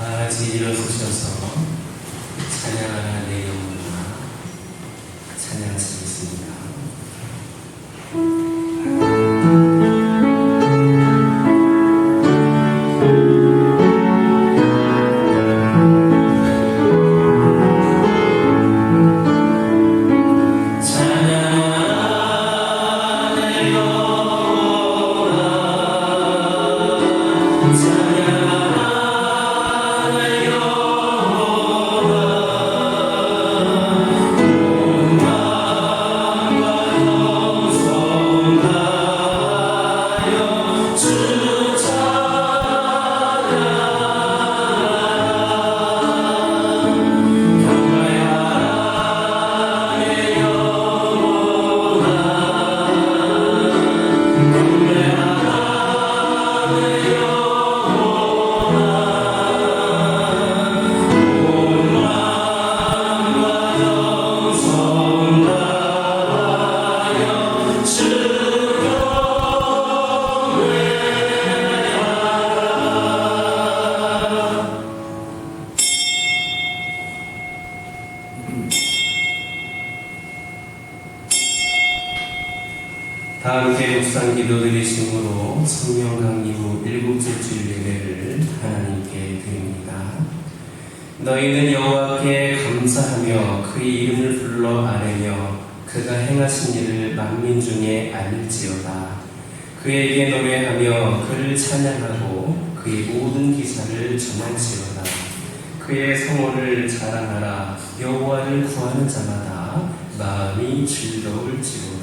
다 같이 일어서셔서 찬양하라 내 영혼아 찬양하시겠습니다. 다 함께 묵상 기도 드리심으로 성령 강림 7째 주일 예배를 하나님께 드립니다. 너희는 여호와께 감사하며 그의 이름을 불러 아뢰며 그가 행하신 일을 만민 중에 알릴지어다. 그에게 노래하며 그를 찬양하고 그의 모든 기사를 전할지어다. 그의 성호를 자랑하라. 여호와를 구하는 자마다 마음이 즐거울지어다.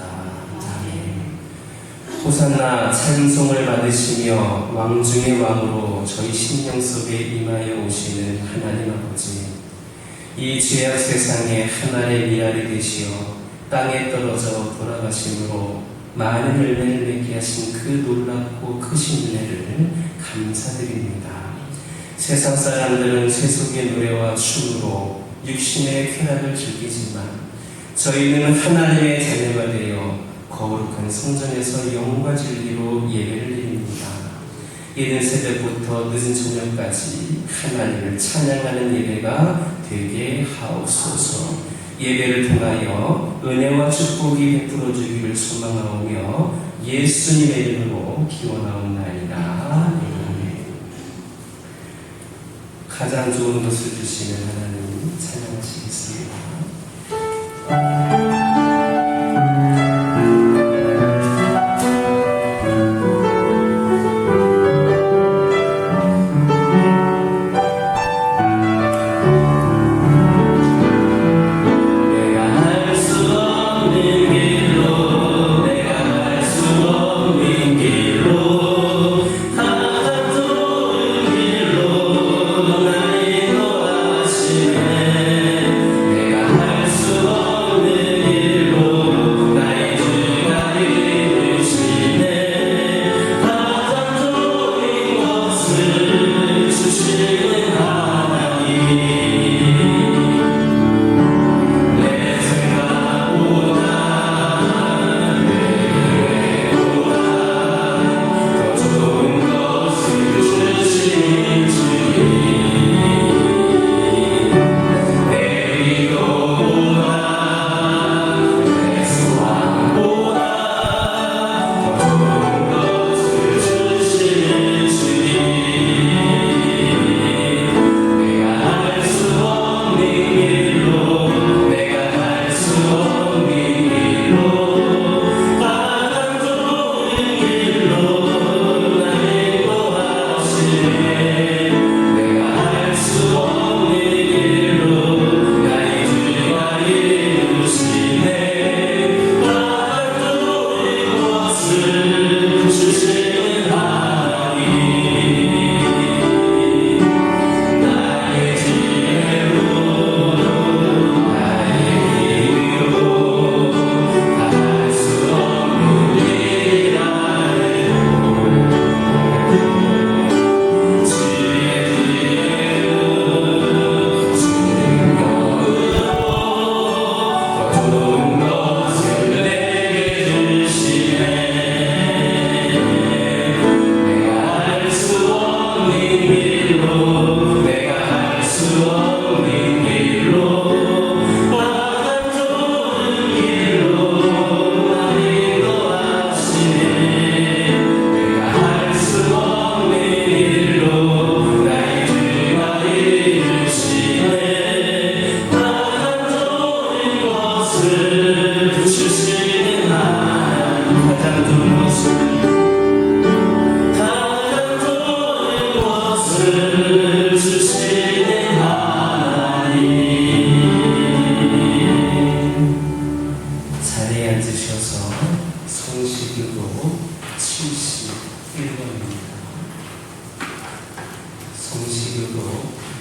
호산나 찬송을 받으시며 왕 중의 왕으로 저희 심령 속에 임하여 오시는 하나님 아버지, 이 죄악 세상에 하나의 미랄이 되시어 땅에 떨어져 돌아가심으로 많은 열매를 맺게 하신 그 놀랍고 크신 은혜를 감사드립니다. 세상 사람들은 세속의 노래와 춤으로 육신의 쾌락을 즐기지만 저희는 하나님의 자녀가 되어 거룩한 성전에서 영과 진리로 예배를 드립니다. 이른 새벽부터 늦은 저녁까지 하나님을 찬양하는 예배가 되게 하옵소서. 예배를 통하여 은혜와 축복이 베풀어 주기를 소망하오며 예수님의 이름으로 기원하옵나이다. 아멘. 가장 좋은 것을 주시는 하나님 찬양하시겠습니다. 내가 할 수 없는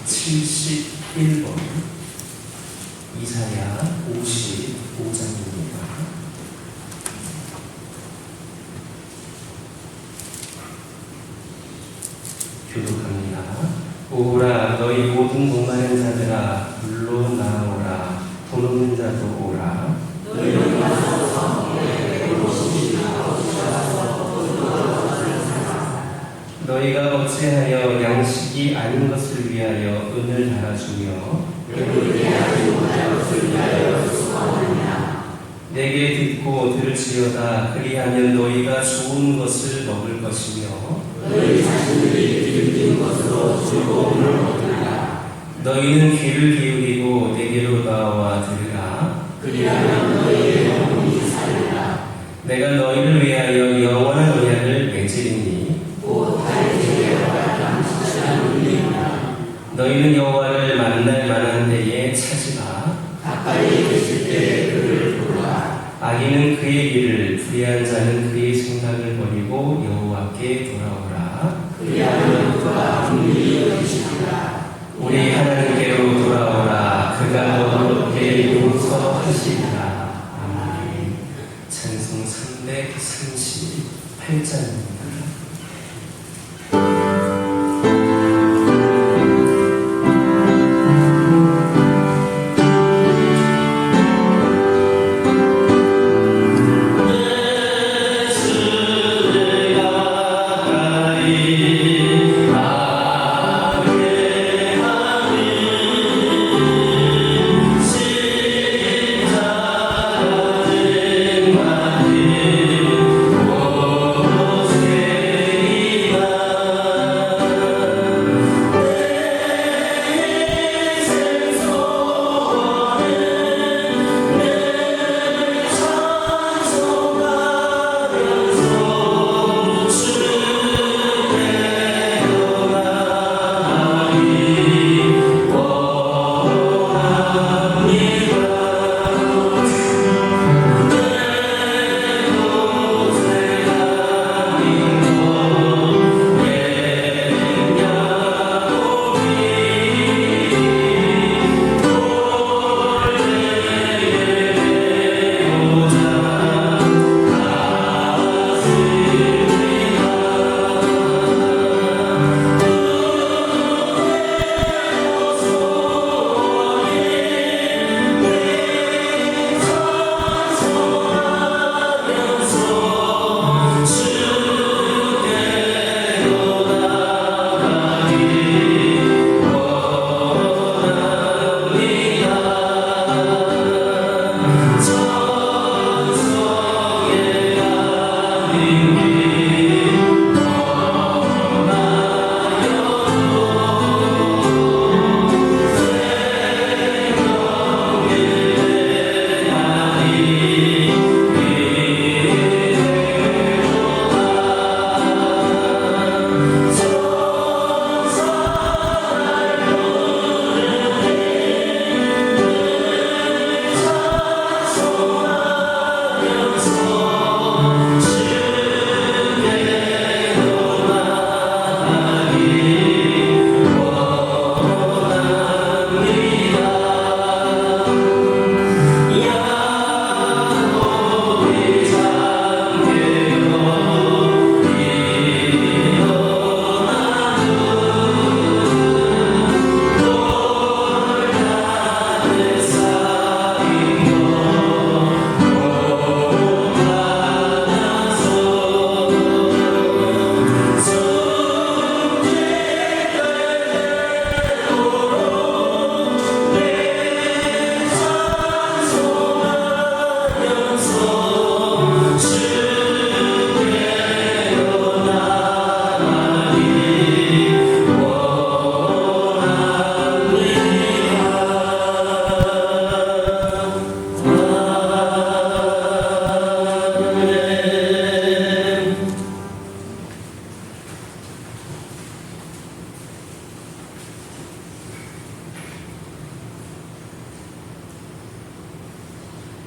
71번 이사야 55장입니다. 교독합니다. 오라 너희 모든 목마른 자들아 물로 나오라 돈 없는 자도 오라 너희가 어찌하여 양식이 아닌 것을 위하여 은을 달아주며 내게 듣고 들을지어다 그리하면 너희가 좋은 것을 먹을 것이며 너희 자신들이 기름진 것으로 즐거움을 얻으리라. 너희는 귀를 기울이고 내게로 나와 들으라. 그리하면 너희의 영혼이 살리라. 내가 너희를 위하여 영원한 언약을 맺으리니 곧 달의 재개와 같은 확실한 은혜이라. 너희는 여호와를 만날 만한 데에 찾으라. 가까이 계실 때에 그를 보라. 악인은 그의 길을 불의한 자는 그의 생각을 버리고 여호와께 돌아오라. 그리하면 그가 긍휼히 여기시리라. 우리 하나님께로 돌아오라. 그가 너희에게 용서하시리라. 아멘. 찬송 338장입니다.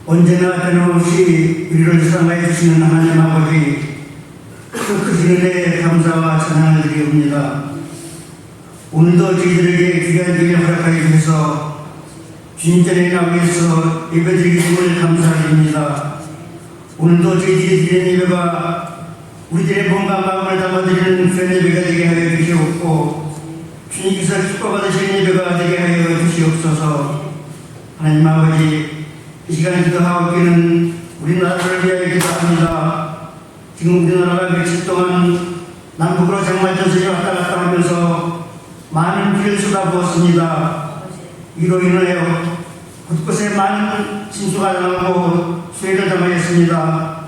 언제나 변함없이 우리를 사랑해 주시는 하나님 아버지, 그 크신 은혜에 감사와 찬양을 드리옵니다. 오늘도 저희들에게 귀한 기회를 허락하여 주셔서 주님 전에 나오기 위해서 예배드리기 주을 감사드립니다. 오늘도 저희들이 드리는 예배가 우리들의 몸과 마음을 담아드리는 귀한 예배가 되게 하여 주시옵고 주님께서 기뻐받으시는 예배가 되게 하여 주시옵소서. 하나님 아버지, 이 시간에 기도하고 있기는 우리나라를 위하여 기도합니다. 지금 우리나라가 며칠 동안 남북으로 장마 전선이 왔다 갔다 하면서 많은 비를 쏟아부었습니다. 이로 인하여 곳곳에 많은 침수가 당하고 수해를 당하였습니다.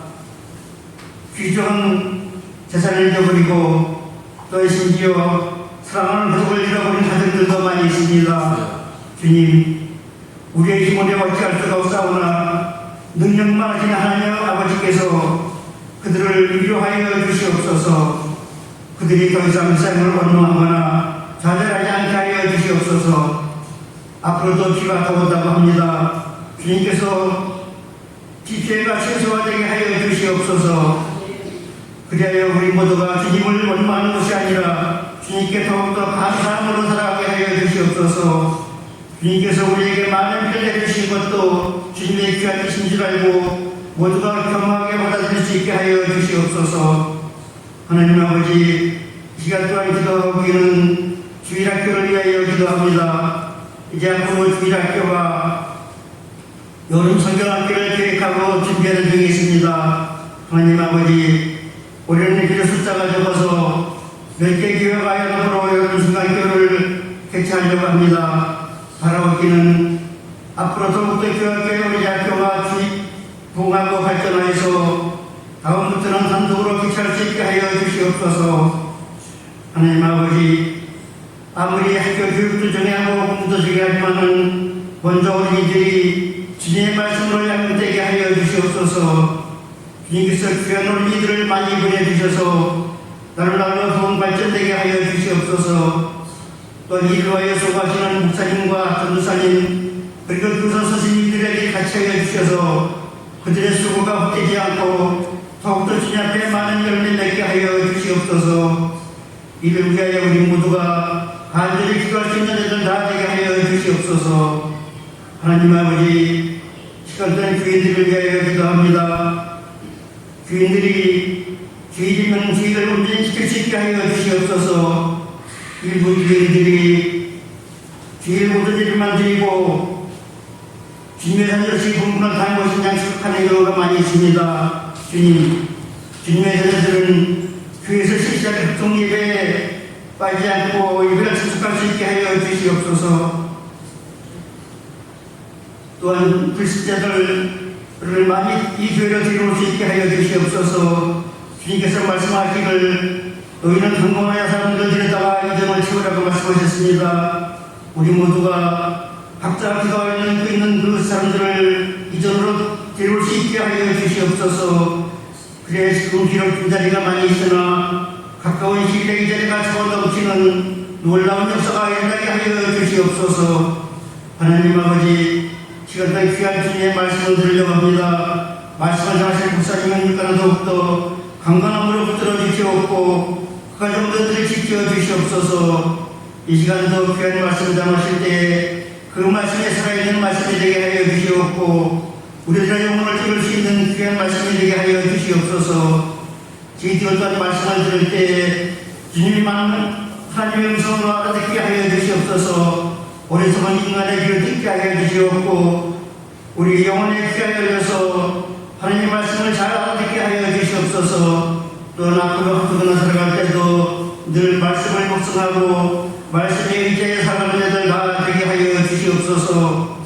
귀중한 재산을 잃어버리고 또 심지어 사랑하는 가족을 잃어버린 가족들도 많이 있습니다. 주님, 우리의 힘으로 어찌할 수가 없사오나 능력 많으신 하나님 아버지께서 그들을 위로하여 주시옵소서. 그들이 더 이상 삶을 원망하거나 좌절하지 않게 하여 주시옵소서. 앞으로도 비가 더 온다고 합니다. 주님께서 비 피해가 최소화되게 하여 주시옵소서. 그리하여 우리 모두가 주님을 원망하는 것이 아니라 주님께 더욱더 감사함으로 살아가게 하여 주시옵소서. 주님께서 우리에게 많은 피를 내주신 것도 주님의 귀한 뜻인 줄 알고 모두가 겸허하게 받아들일 수 있게 하여 주시옵소서. 하나님 아버지, 이 시간 동안 기도하기는 주일학교를 위하여 기도합니다. 이제 앞으로 주일학교와 여름 성경학교를 계획하고 준비하는 중에 있습니다. 하나님 아버지, 올해는 비록 숫자가 적어서 몇 개 교회가 앞으로 여름 성경학교를 개최하려고 합니다. 바라옵기는 앞으로 더욱더 교회와 우리 학교가 부흥하고 발전하여서 다음부터는 단독으로 개최할 수 있게 하여 주시옵소서. 하나님 아버지, 아무리 학교 교육도 정해하고 공부도 정해하지만은 먼저 어린이들이 주님의 말씀으로 양육되게 하여 주시옵소서. 주님께서 귀한 어린이들을 많이 보내주셔서 날로 부흥 발전되게 하여 주시옵소서. 또 이를 위하여 수고하시는 목사님과 전도사님 그리고 교사 선생님들에게 같이 하여 주셔서 그들의 수고가 헛되지 않고 더욱더 주님 앞에 많은 열매 맺게 하여 주시옵소서. 이를 위하여 우리 모두가 간절히 기도할 수 있는 애들 다 되게 하여 주시옵소서. 하나님 아버지, 시간 동안 교인들을 위하여 기도합니다. 교인들이 주의되면 주의를 온전히 수 있게 하여 주시옵소서. 일부 교인들이 주의를 모든 일만 드리고 주님의 자녀들이 공부는 다른 것이 양식하는 경우가 많이 있습니다. 주님, 주님의 자녀들은 교회에서 실시하는 극동 예배에 빠지지 않고 예배를 참석할 수 있게 하여 주시옵소서. 또한 불신자들을 많이 이 교회로 들어올 수 있게 하여 주시옵소서. 주님께서 말씀하시기를 너희는 강건하여 사람들을 데려다가 이정을 채우라고 말씀하셨습니다. 우리 모두가 각자 기도하여 있는 그 사람들을 이전으로 데려올 수 있게 하여 주시옵소서. 그래 지금 비록 빈자리가 많이 있으나 가까운 시일에 이 자리가 차고 넘치는 놀라운 역사가 일어나게 하여 주시옵소서. 하나님 아버지, 시간당 귀한 주님의 말씀을 들으려고 합니다. 말씀을 전하실 목사님이니까 더욱더 강건함으로 붙들어 주시옵고 그 가정들을 지켜 주시옵소서. 이 시간도 귀한 말씀을 전하실 때 그 말씀에 살아있는 말씀이 되게 하여 주시옵고 우리들의 영혼을 들을 수 있는 귀한 말씀이 되게 하여 주시옵소서. 저희들 또한 말씀을 들을 때 주님이 많은 하나님의 음성으로 알아듣게 하여 주시옵소서. 오랫동안 인간의 귀를 듣게 하여 주시옵고 우리 영혼의 귀가 열려서 하나님의 말씀을 잘 알아듣게 하여 주시옵소서. 또한 앞으로 그러나 살아갈 때도 늘 말씀을 묵상하고 말씀에 의지해 살아가는 자들 다 되게 하여 주시옵소서.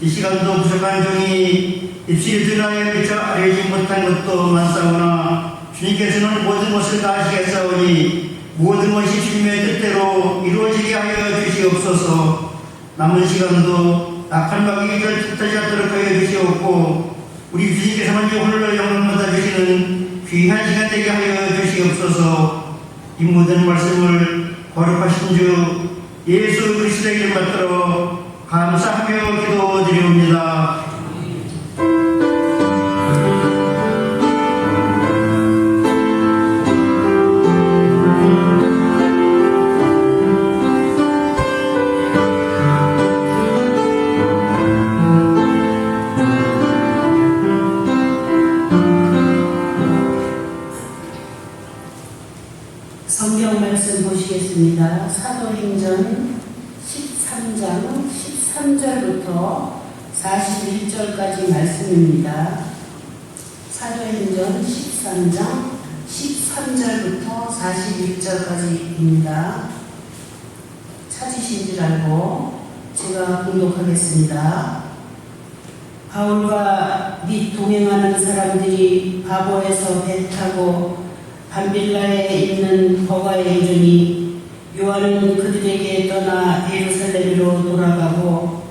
이 시간도 부족한 종이 입술이 드나에 미쳐 알지 못한 것도 많사오나 주님께서는 모든 것을 다 아시겠사오니 모든 것이 주님의 뜻대로 이루어지게 하여 주시옵소서. 남은 시간도 악한 마귀의 뜻하지 않도록 하여 주시옵고 우리 주님께서만 홀로 영광 받아주시는 귀한 시간 되게 하여 주시옵소서. 이 모든 말씀을 거룩하신 주 예수 그리스도의 이름 받들어 감사하며 기도드리옵니다. 사도행전 13장 13절부터 41절까지 말씀입니다. 사도행전 13장 13절부터 41절까지입니다. 찾으신 줄 알고 제가 공독하겠습니다. 바울과 및 동행하는 사람들이 바보에서 배 타고 밤빌라에 있는 버가에 이르니 요한은 그들에게 떠나 예루살렘으로 돌아가고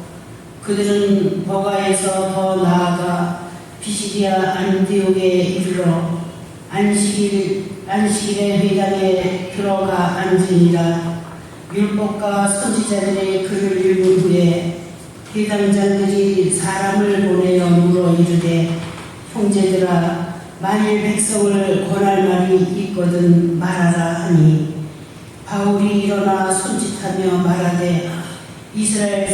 그들은 버가에서 더 나아가 피시디아 안디옥에 이르러 안식일의 회당에 들어가 앉으니라. 율법과 선지자들의 글을 읽은 후에 회당장들이 사람을 보내어 물어 이르되 형제들아 만일 백성을 권할 말이 있거든 말하라 하니 바울이 일어나 손짓하며 말하되 이스라엘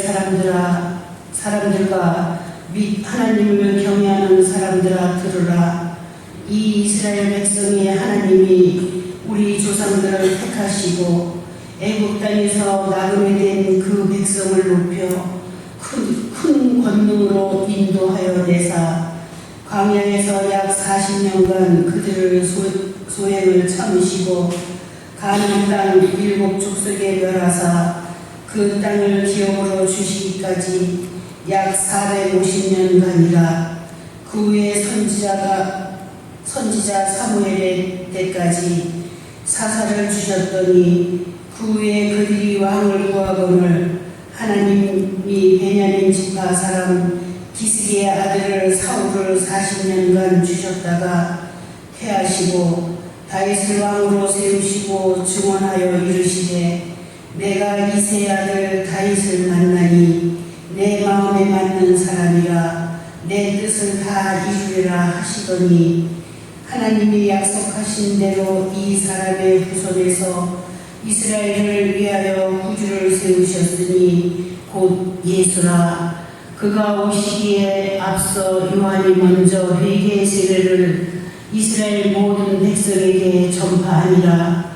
사람들과 및 하나님을 경외하는 사람들아 들으라. 이 이스라엘 백성이 하나님이 우리 조상들을 택하시고 애굽 땅에서 나그네 된 그 백성을 높여 큰 권능으로 인도하여 내사 광야에서 약 40년간 그들을 소행을 참으시고 가나안 땅 7 족속에 멸하사 그 땅을 기업으로 주시기까지 약 450년간이라. 그 후에 선지자 사무엘의 때까지 사사를 주셨더니 그 후에 그들이 왕을 구하거늘 하나님이 베냐민 지파 사람 기스기의 아들을 사울을 40년간 주셨다가 퇴하시고 다윗을 왕으로 세우시고 증언하여 이르시되 내가 이새의 아들 다윗을 만나니 내 마음에 맞는 사람이라 내 뜻을 다 이루리라 하시더니 하나님이 약속하신 대로 이 사람의 후손에서 이스라엘을 위하여 구주를 세우셨으니 곧 예수라. 그가 오시기에 앞서 요한이 먼저 회개의 세례를 이스라엘 모든 백성에게 전파하니라.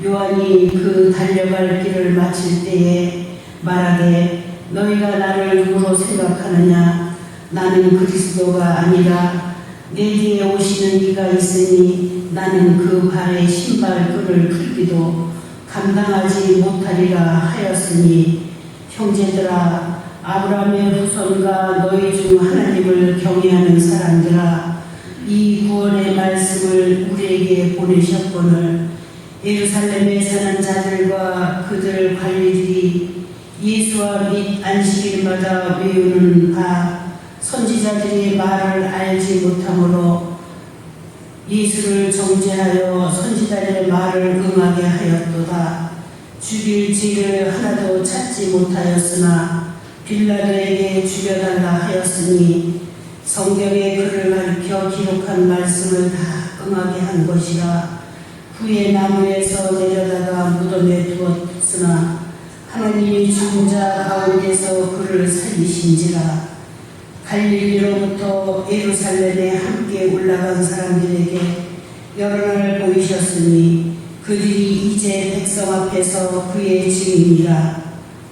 요한이 그 달려갈 길을 마칠 때에 말하되 너희가 나를 누구로 생각하느냐? 나는 그리스도가 아니라 내 뒤에 오시는 이가 있으니 나는 그 발의 신발끈을 풀기도 감당하지 못하리라 하였으니 형제들아 아브라함의 후손과 너희 중 하나님을 경외하는 사람들아 이 구원의 말씀을 우리에게 보내셨거늘 예루살렘에 사는 자들과 그들 관리들이 예수와 및 안식일마다 외우는 바 선지자들이 말을 알지 못하므로 예수를 정죄하여 선지자들의 말을 응하게 하였도다. 죽일 죄를 하나도 찾지 못하였으나 빌라도에게 죽여달라 하였으니 성경의 글을 가리켜 기록한 말씀을 다 응하게 한 것이라. 후에 나무에서 내려다가 무덤에 두었으나 하나님이 죽은 자 가운데서 그를 살리신지라. 갈릴리로부터 예루살렘에 함께 올라간 사람들에게 여러 날 보이셨으니 그들이 이제 백성 앞에서 그의 증인이라.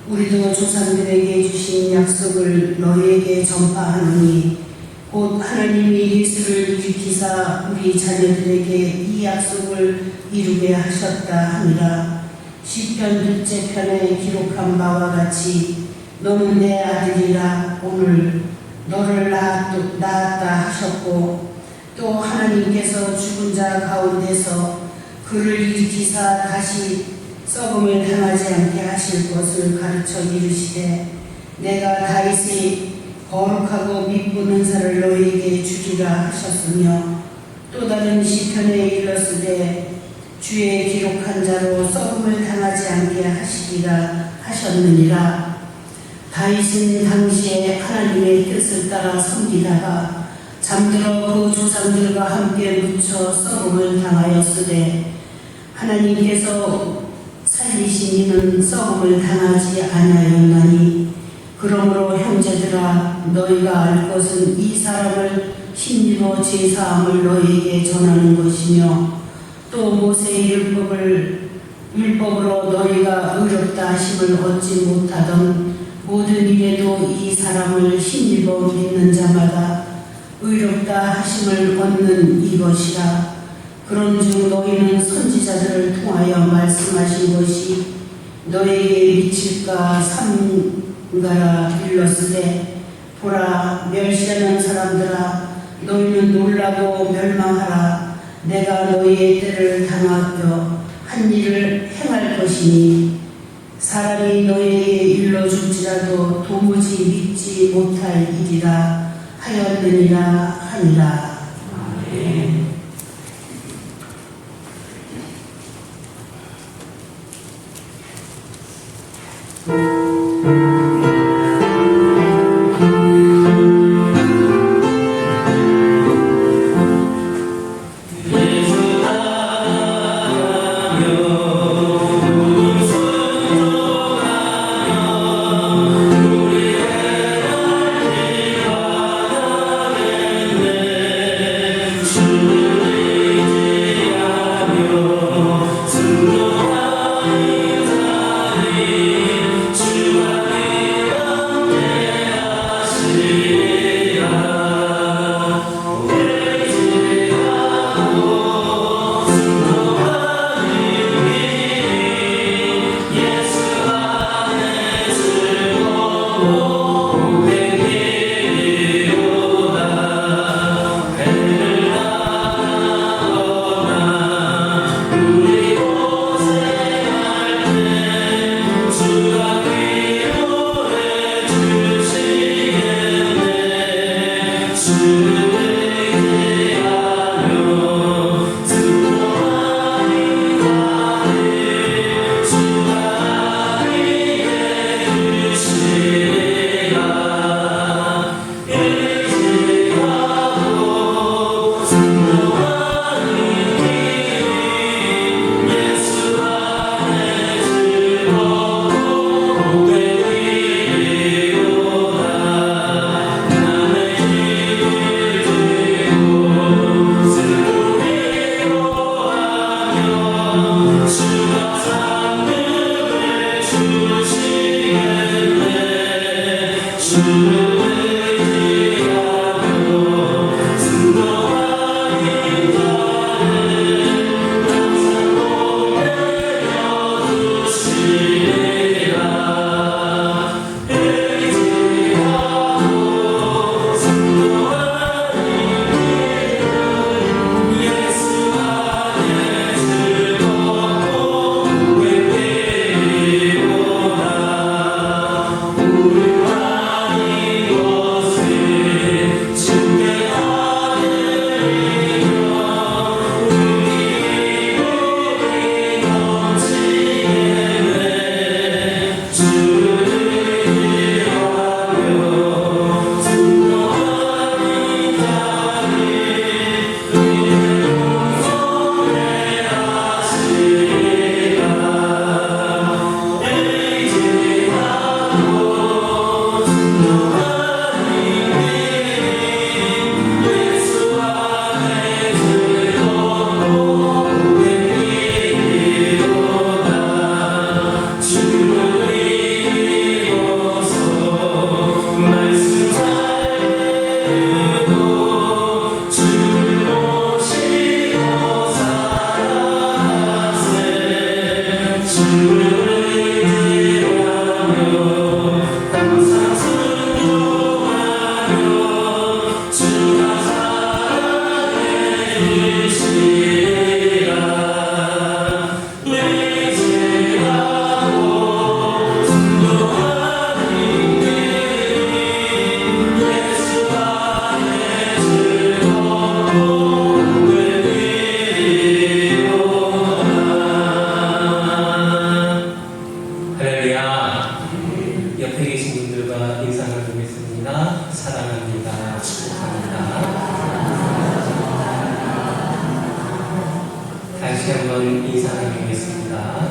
우리도 조상들에게 주신 약속을 너희에게 전파하노니 곧 하나님이 예수를 일으키사 우리 자녀들에게 이 약속을 이루게 하셨다 하니라. 시편 2째 편에 기록한 바와 같이 너는 내 아들이라 오늘 너를 낳았다 하셨고 또 하나님께서 죽은 자 가운데서 그를 일으키사 다시 썩음을 당하지 않게 하실 것을 가르쳐 이르시되 내가 다윗의 거룩하고 미쁜 은사를 너희에게 주리라 하셨으며 또 다른 시편에 일렀으되 주의 기록한 자로 썩음을 당하지 않게 하시리라 하셨느니라. 다윗은 당시에 하나님의 뜻을 따라 섬기다가 잠들어 그 조상들과 함께 묻혀 썩음을 당하였으되 하나님께서 살리신 이는 썩음을 당하지 아니하였나니 그러므로 형제들아 너희가 알 것은 이 사람을 신비로 제사함을 너희에게 전하는 것이며 또 모세의 율법으로 너희가 의롭다 하심을 얻지 못하던 모든 일에도 이 사람을 힘입어 믿는 자마다 의롭다 하심을 얻는 이것이라. 그런즉 너희는 선지자들을 통하여 말씀하신 것이 너희에게 미칠까 삼가라 일렀으되 보라, 멸시하는 사람들아, 너희는 놀라고 멸망하라. 내가 너희의 때를 당하여 한 일을 행할 것이니 사람이 너희에게 일러줄지라도 도무지 믿지 못할 일이라 하였느니라 하니라. 아멘.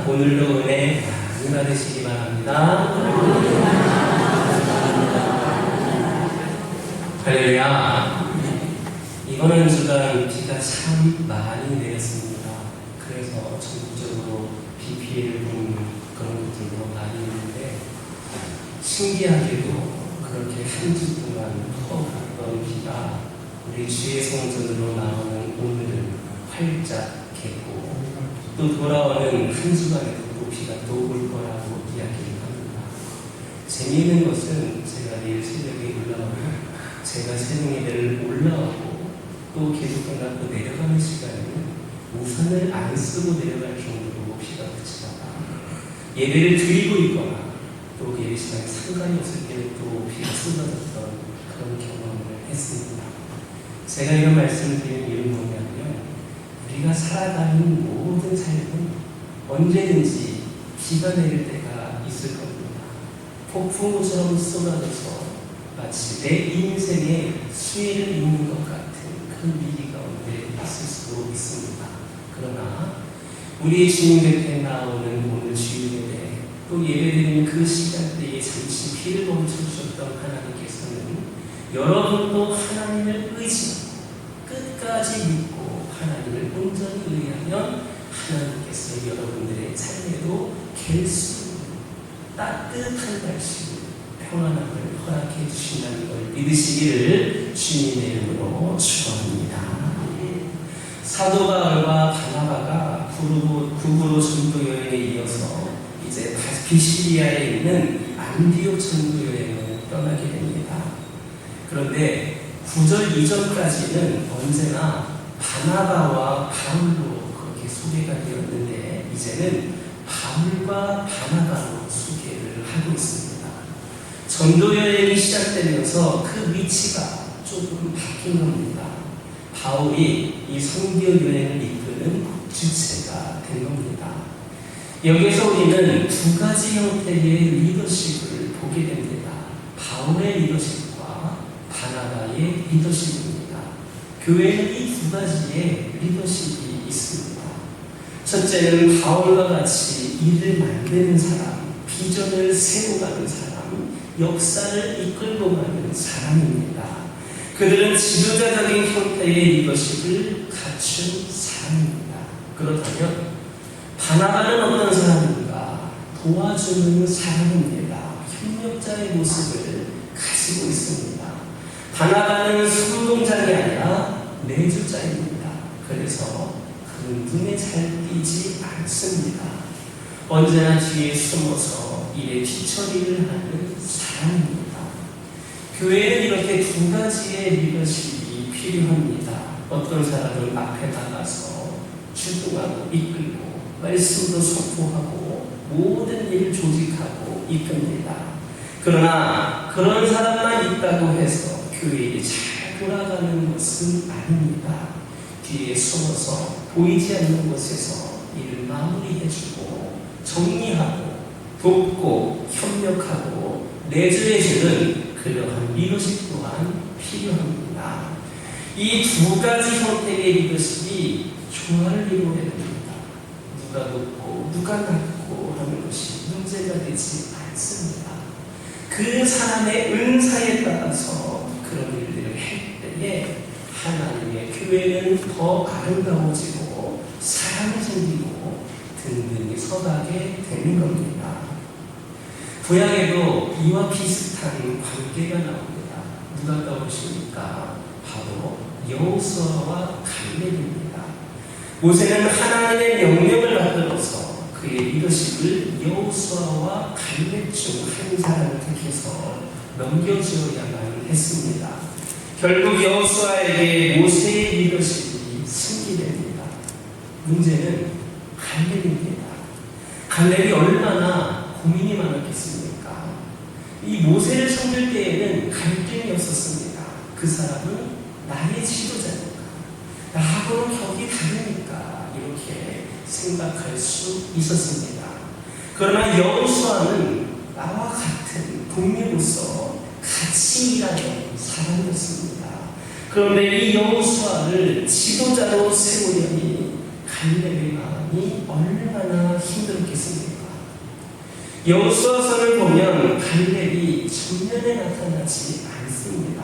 오늘도 은혜 많이 받으시기 바랍니다. 할렐루야. 이번 한 주간 비가 참 많이 내렸습니다. 그래서 전국적으로 비 피해를 보는 그런 것들도 많이 있는데 신기하게도 그렇게 한 주 동안 퍼갔던 비가 우리 주의 성전으로 나오는 오늘은 활짝 개고 또 돌아오는 한 주간에도 또 비가 또 올 거라고 이야기를 합니다. 재미있는 것은 제가 내일 새벽에 올라오면 제가 새벽 예배를 올라오고 또 계속 끝나고 내려가는 시간에는 우산을 안 쓰고 내려갈 정도로 비가 그치다가 예배를 드리고 있거나 또 예배 시간에 상관이 없을 때는 또 비가 쏟아졌던 그런 경험을 했습니다. 제가 이런 말씀을 드리는 이유는 뭐냐면 우리가 살아가는 모든 삶은 언제든지 비가 내릴 때가 있을 겁니다. 폭풍우처럼 쏟아져서 마치 내 인생의 수혜를 입는 것 같은 그 위기 가운데 있을 수도 있습니다. 그러나 우리 주님 곁에 나오는 오늘 주일 예배 또 예배드리는 그 시간대에 잠시 비를 멈춰주셨던 하나님께서는 여러분도 하나님을 의지하고 끝까지 믿고 하나님을 온전히 의하면 하나님께서 여러분들의 삶에도 갤수 있는 따뜻한 날씨 평안함을 허락해 주신다는 걸 믿으시기를 주님의 이름으로 축원합니다. 사도 바울과 바나바가 구부로 전도 여행에 이어서 이제 비시리아에 있는 안디옥 전도 여행을 떠나게 됩니다. 그런데 9절 이전까지는 언제나 바나바와 바울로 그렇게 소개가 되었는데 이제는 바울과 바나바로 소개를 하고 있습니다. 전도 여행이 시작되면서 그 위치가 조금 바뀐 겁니다. 바울이 이 선교 여행을 이끄는 주체가 된 겁니다. 여기서 우리는 두 가지 형태의 리더십을 보게 됩니다. 바울의 리더십과 바나바의 리더십입니다. 교회는 이 두 가지의 리더십이 있습니다. 첫째는 바울과 같이 일을 만드는 사람, 비전을 세워가는 사람, 역사를 이끌고 가는 사람입니다. 그들은 지도자적인 형태의 리더십을 갖춘 사람입니다. 그렇다면 바나바는 어떤 사람인가? 도와주는 사람입니다. 협력자의 모습을 가지고 있습니다. 바나바는 선동장이 아니라 내주자입니다. 그래서 그는 눈에 잘 띄지 않습니다. 언제나 뒤에 숨어서 일에 뒤처리를 하는 사람입니다. 교회는 이렇게 두 가지의 리더십이 필요합니다. 어떤 사람은 앞에 나가서 주도하고 이끌고 말씀도 선포하고 모든 일을 조직하고 이끕니다. 그러나 그런 사람만 있다고 해서 교회에 잘 돌아가는 것은 아닙니다. 뒤에 숨어서 보이지 않는 곳에서 일을 마무리해주고 정리하고 돕고 협력하고 내주해주는 그러한 리더십 또한 필요합니다. 이 두 가지 형태의 리더십이 조화를 이루어야 됩니다. 누가 높고 누가 낮고 하는 것이 문제가 되지 않습니다. 그 사람의 은사에 따라서 그런 일들을 할 때에 하나님의 교회는 더 아름다워지고 사랑이 생기고 든든히 서가게 되는 겁니다. 구약에도 이와 비슷한 관계가 나옵니다. 누가 떠오르십니까? 바로 여호수아와 갈렙입니다. 모세는 하나님의 명령을 받들어서 그의 리더십을 여호수아와 갈렙 중 한 사람을 택해서 넘겨주어야만 했습니다. 결국 여호수아에게 모세의 리더십이 승리됩니다. 문제는 갈렙입니다. 갈렙이 얼마나 고민이 많았겠습니까? 이 모세를 섬길 때에는 갈등이 없었습니다. 그 사람은 나의 지도자니까, 나하고는 격이 다르니까 이렇게 생각할 수 있었습니다. 그러나 여호수아는 나와 같은 동료로서 같이 일하는 사람이었습니다. 그런데 이 여호수아를 지도자로 세우려니 갈렙의 마음이 얼마나 힘들었겠습니까? 여호수아서를 보면 갈렙이 전면에 나타나지 않습니다.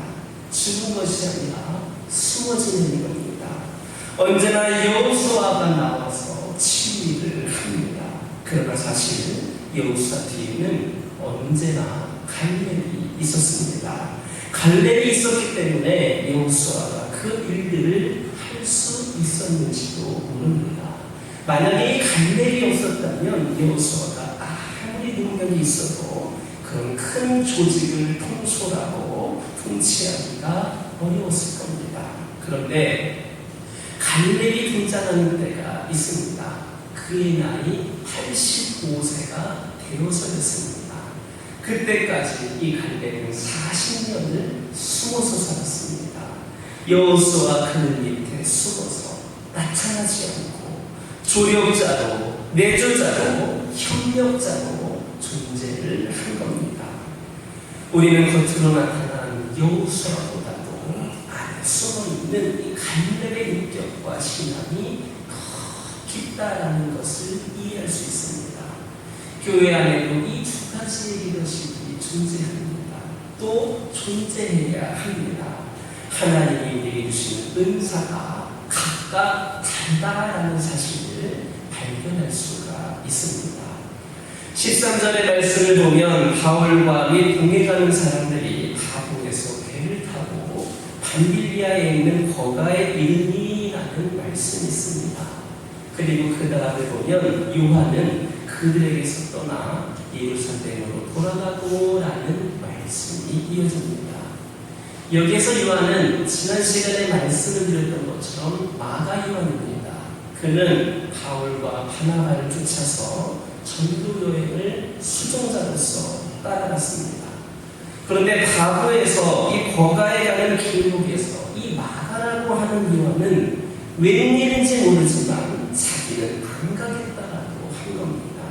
죽은 것이 아니라 숨어지는 겁니다. 언제나 여호수아가 나와서 치유를 합니다. 그러나 사실 여호수아 뒤에는 언제나 갈렙이 있었습니다. 갈렙이 있었기 때문에 여호수아가 그 일들을 할 수 있었는지도 모릅니다. 만약에 갈렙이 없었다면 여호수아가 아무리 능력이 있어도 그런 큰 조직을 통솔하고 통치하기가 어려웠을 겁니다. 그런데 갈렙이 등장하는 때가 있습니다. 그의 나이 85세가 되어서였습니다. 그때까지 이 갈렙은 40년을 숨어서 살았습니다. 여호수아 그는 밑에 숨어서 나타나지 않고 조력자로, 내조자로, 협력자로 존재를 한 겁니다. 우리는 겉으로 나타난 여호수아보다도 안에 숨어있는 이 갈렙의 인격과 신앙이 더 깊다라는 것을 이해할 수 있습니다. 교회 안에도 이 두 가지의 리더십이 존재합니다. 또 존재해야 합니다. 하나님이 우리에게 주신 은사가 각각 다르다라는 사실을 발견할 수가 있습니다. 13절의 말씀을 보면 바울과 및 동행하는 사람들이 바보에서 배를 타고 밤빌리아에 있는 거가에 이르니라는 말씀이 있습니다. 그리고 그 다음에 보면 요한은 그들에게서 떠나 예루살렘으로 돌아가고 라는 말씀이 이어집니다. 여기에서 요한은 지난 시간에 말씀을 드렸던 것처럼 마가 요한입니다. 그는 바울과 바나바를 쫓아서 전도 여행을 수종자로서 따라갔습니다. 그런데 바보에서 이 거가에 가는 길목에서 이 마가라고 하는 요한은 웬일인지 모르지만 자기는 안 가겠다라고 한 겁니다.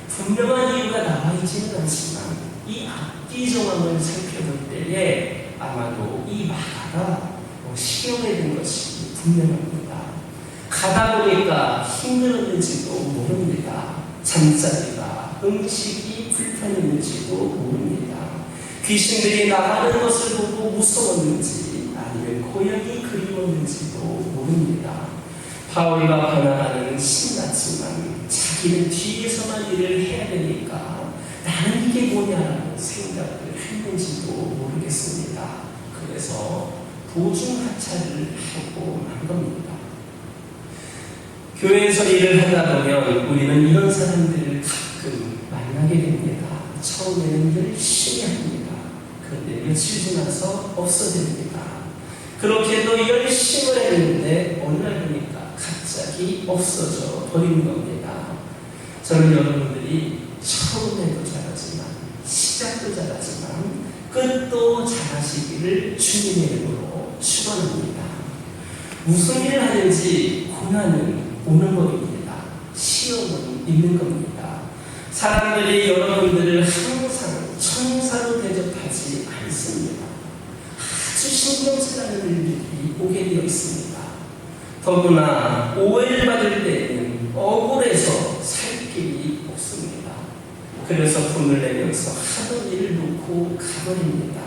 분명한 이유가 나와 있지는 않지만 이 앞뒤 정황을 살펴볼 때에 아마도 이 마가가 시험에 든 것이 분명합니다. 가다 보니까 힘들었는지도 모릅니다. 잠자리가 음식이 불편했는지도 모릅니다. 귀신들이 나가는 것을 보고 무서웠는지 아니면 고향이 그리웠는지도 모릅니다. 바울과 바나바는 신났지만 자기는 뒤에서만 일을 해야 되니까 나는 이게 뭐냐라고 생각을 했는지도 모르겠습니다. 그래서 도중 하차를 하고 만 겁니다. 교회에서 일을 하다 보면 우리는 이런 사람들을 가끔 만나게 됩니다. 처음에는 열심히 합니다. 그런데 며칠 지나서 없어집니다. 그렇게도 열심히 했는데 어느 날 보니까 갑자기 없어져 버리는 겁니다. 저는 여러분들이 처음에도 잘하지만 시작도 잘하지만 끝도 잘하시기를 주님의 이름으로 축원합니다. 무슨 일을 하든지 고난은 오는 법입니다. 시험은 있는 겁니다. 사람들이 여러분들을 항상 천사로 대접하지 않습니다. 아주 신경쓰는 일들이 오게 되어 있습니다. 더구나 오해를 받을 때에는 억울해서 살 길이 없습니다. 그래서 돈을 내면서 하던 일을 놓고 가버립니다.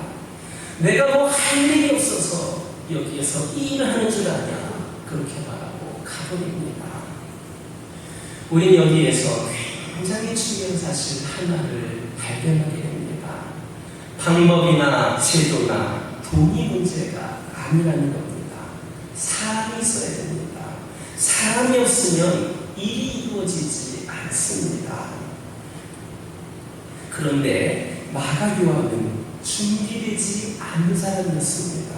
내가 뭐 할 일이 없어서 여기에서 이 일을 하는 줄 아냐 그렇게 말하고 가버립니다. 우린 여기에서 굉장히 중요한 사실 하나를 발견하게 됩니다. 방법이나 제도나 돈이 문제가 아니라는 겁니다. 사람이 있어야 됩니다. 사람이 없으면 일이 이루어지지 않습니다. 그런데 마가 요한은 준비되지 않은 사람이었습니다.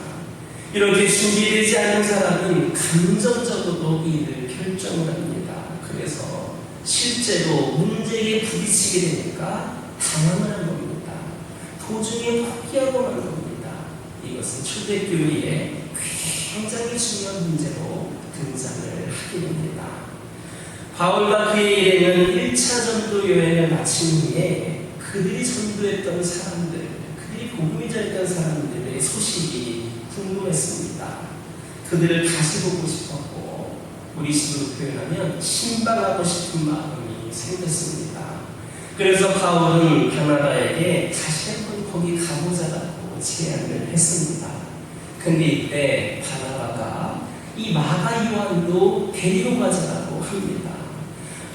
이렇게 준비되지 않은 사람은 감정적으로도 일을 결정을 합니다. 그래서 실제로 문제에 부딪히게 되니까 당황을 한 겁니다. 도중에 포기하고 만 겁니다. 이것은 초대교회에 굉장히 중요한 문제로 등장을 하게 됩니다. 바울과 그의 일행은 1차 전도 여행을 마친 후에 그들이 전도했던 사람들, 그들이 복음이 전했던 사람들의 소식이 궁금했습니다. 그들을 다시 보고 싶었고 우리 식으로 표현하면 신방하고 싶은 마음이 생겼습니다. 그래서 바울은 바나바에게 다시 한번 거기 가보자라고 제안을 했습니다. 근데 이때 바나바가 이 마가 요한도 데리고 가자라고 합니다.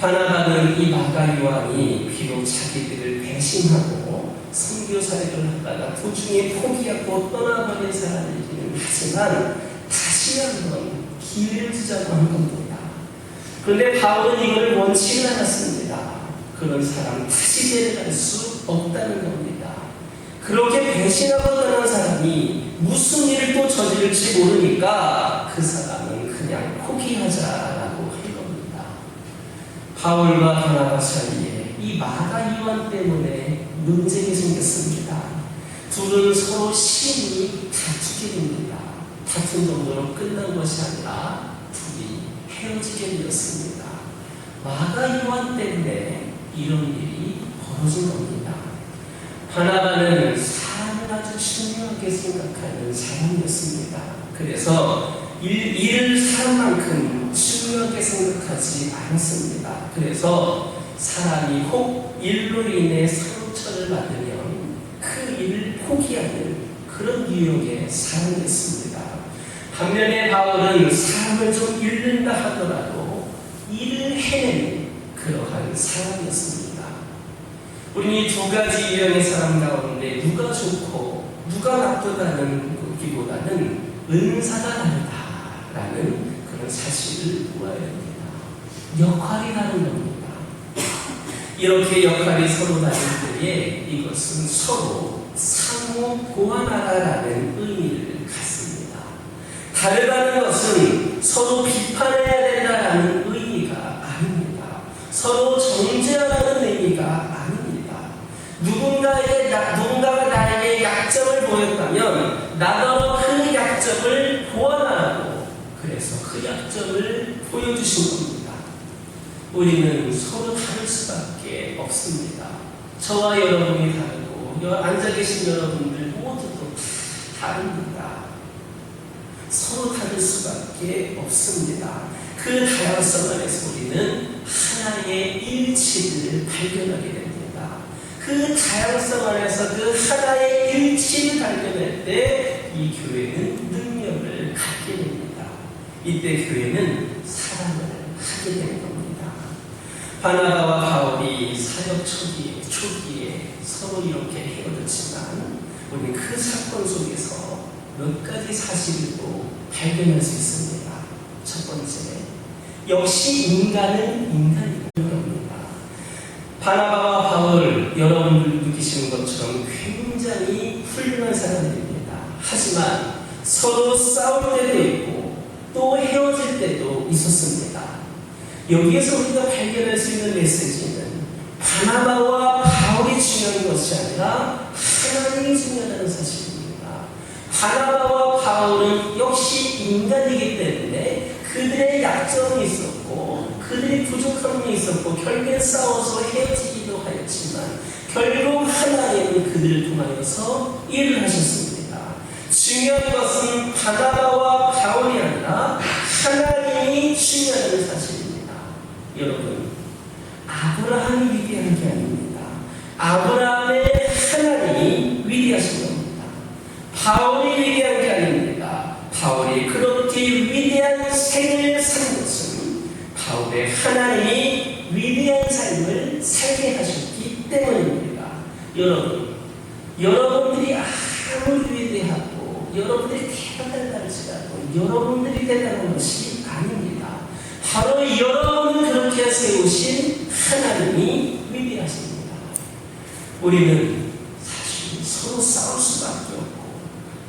바나바는 이 마가 요한이 비록 자기들을 배신하고 선교사역을 하다가 도중에 포기하고 떠나버린 사람이기는 하지만 다시 한번 기회를 주자고 한 겁니다. 그런데 바울은 이걸 원치 않았습니다. 그런 사람 다시 데려갈 수 없다는 겁니다. 그렇게 배신하고 떠난 사람이 무슨 일을 또 저지를지 모르니까 그 사람은 그냥 포기하자라고 한 겁니다. 바울과 바나바 사이에 이 마가 요한 때문에 논쟁이 생겼습니다. 둘은 서로 심히 다투게 됩니다. 다툰 정도로 끝난 것이 아니라 둘이 헤어지게 되었습니다. 마가 요한 때문에 이런 일이 벌어진 겁니다. 바나바는 사람을 아주 중요하게 생각하는 사람이었습니다. 그래서 일을 사람만큼 중요하게 생각하지 않았습니다. 그래서 사람이 혹 일로 인해 상처를 받으면 그 일을 포기하는 그런 유형의 사람이었습니다. 반면에 바울은 사람을 좀 잃는다 하더라도 일을 해내는 그러한 사람이었습니다. 우리는 이 두 가지 유형의 사람 가운데 누가 좋고 누가 나쁘다는 것보다는 은사가 다르다라는 그런 사실을 보아야 됩니다. 역할이 다른 겁니다. 이렇게 역할이 서로 다를 때에 이것은 서로 상호 보완하라라는 의미를 갖습니다. 다르다는 것은 서로 비판해야 된다라는 의미가 아닙니다. 서로 정죄하라는 의미가 아닙니다. 누군가가 나에게 약점을 보였다면 나도 그 약점을 보완하라고 그래서 그 약점을 보여주신 겁니다. 우리는 서로 다를 수밖에 없습니다. 저와 여러분이 다르고 앉아 계신 여러분들 모두도 다릅니다. 서로 다를 수밖에 없습니다. 그 다양성 안에서 우리는 하나의 일치를 발견하게 됩니다. 그 다양성 안에서 그 하나의 일치를 발견할 때 이 교회는 능력을 갖게 됩니다. 이때 교회는 사랑을 하게 되는 겁니다. 바나바와 바울이 사역 초기에 서로 이렇게 헤어졌지만 우리는 그 사건 속에서 몇 가지 사실을 또 발견할 수 있습니다. 첫 번째, 역시 인간은 인간입니다. 바나바와 바울, 여러분들 느끼시는 것처럼 굉장히 훌륭한 사람들입니다. 하지만 서로 싸울 때도 있고 또 헤어질 때도 있었습니다. 여기에서 우리가 발견할 수 있는 메시지는 바나바와 바울이 중요한 것이 아니라 하나님이 중요하다는 사실입니다. 바나바와 바울은 역시 인간이기 때문에 그들의 약점이 있었고 그들의 부족함이 있었고 결국엔 싸워서 헤어지기도 하였지만 결국 하나님은 그들을 통하여서 일을 하셨습니다. 중요한 것은 바나바와 바울이 아니라 하나님이 중요하다는 사실입니다. 여러분, 아브라함이 위대한 게 아닙니다. 아브라함의 하나님이 위대하신 겁니다. 바울이 위대한 게 아닙니다. 바울이 그렇게 위대한 생을 산 것은 바울의 하나님이 위대한 삶을 살게 하셨기 때문입니다. 여러분들이 아무리 위대하고 여러분들이 대단하다 할지라도 여러분들이 대단한 것이 아닙니다. 바로 여러분을 그렇게 세우신 하나님이 위대하십니다. 우리는 사실 서로 싸울 수밖에 없고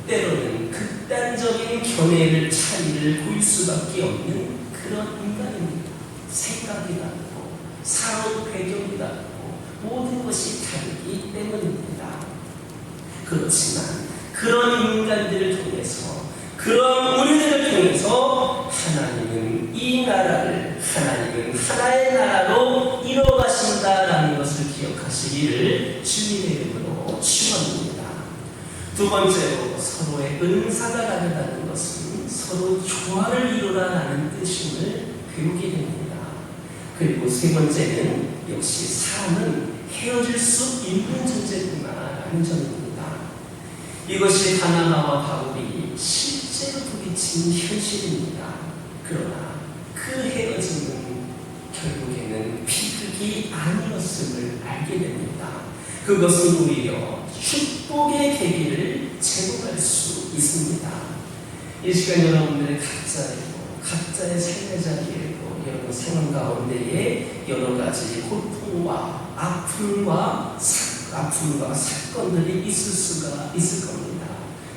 때로는 극단적인 견해를 차이를 보일 수밖에 없는 그런 인간입니다. 생각이 다르고 사고 배경이 다르고 모든 것이 다르기 때문입니다. 그렇지만 그런 인간들을 통해서 그런 우리들을 통해서 하나님은 이 나라를 하나님은 하나의 나라로 이뤄가신다라는 것을 기억하시기를 주님의 이름으로 축원합니다. 두 번째로 서로의 은사가 다르다는 것은 서로 조화를 이루라라는 뜻임을 배우게 됩니다. 그리고 세 번째는 역시 사람은 헤어질 수 있는 존재구나라는 점입니다. 이것이 바나바와 바울이 실제로 부딪힌 현실입니다. 그러나 그 헤어짐은 결국에는 비극이 아니었음을 알게 됩니다. 그것은 오히려 축복의 계기를 제공할 수 있습니다. 이 시간 여러분들의 각자의 삶의 자리에도 여러분 생활 가운데에 여러 가지 고통과 아픔과 사건들이 있을 수가 있을 겁니다.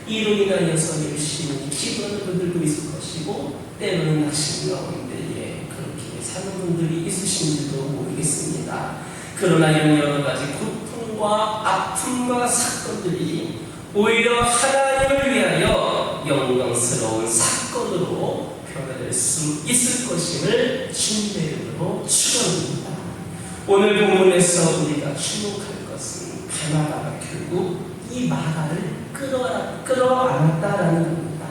이로 인하여서 열심히 기도하는 분들도 있을 것이고 때로는 낙심 가운데에 그렇게 사는 분들이 있으신지도 모르겠습니다. 그러나 이런 여러 가지 고통과 아픔과 사건들이 오히려 하나님을 위하여 영광스러운 사건으로 변화될 수 있을 것임을 주님의 이름으로 축원합니다. 오늘 본문에서 우리가 주목할 것은 바나바가 결국 이 마가를 끌어안았다라는 겁니다.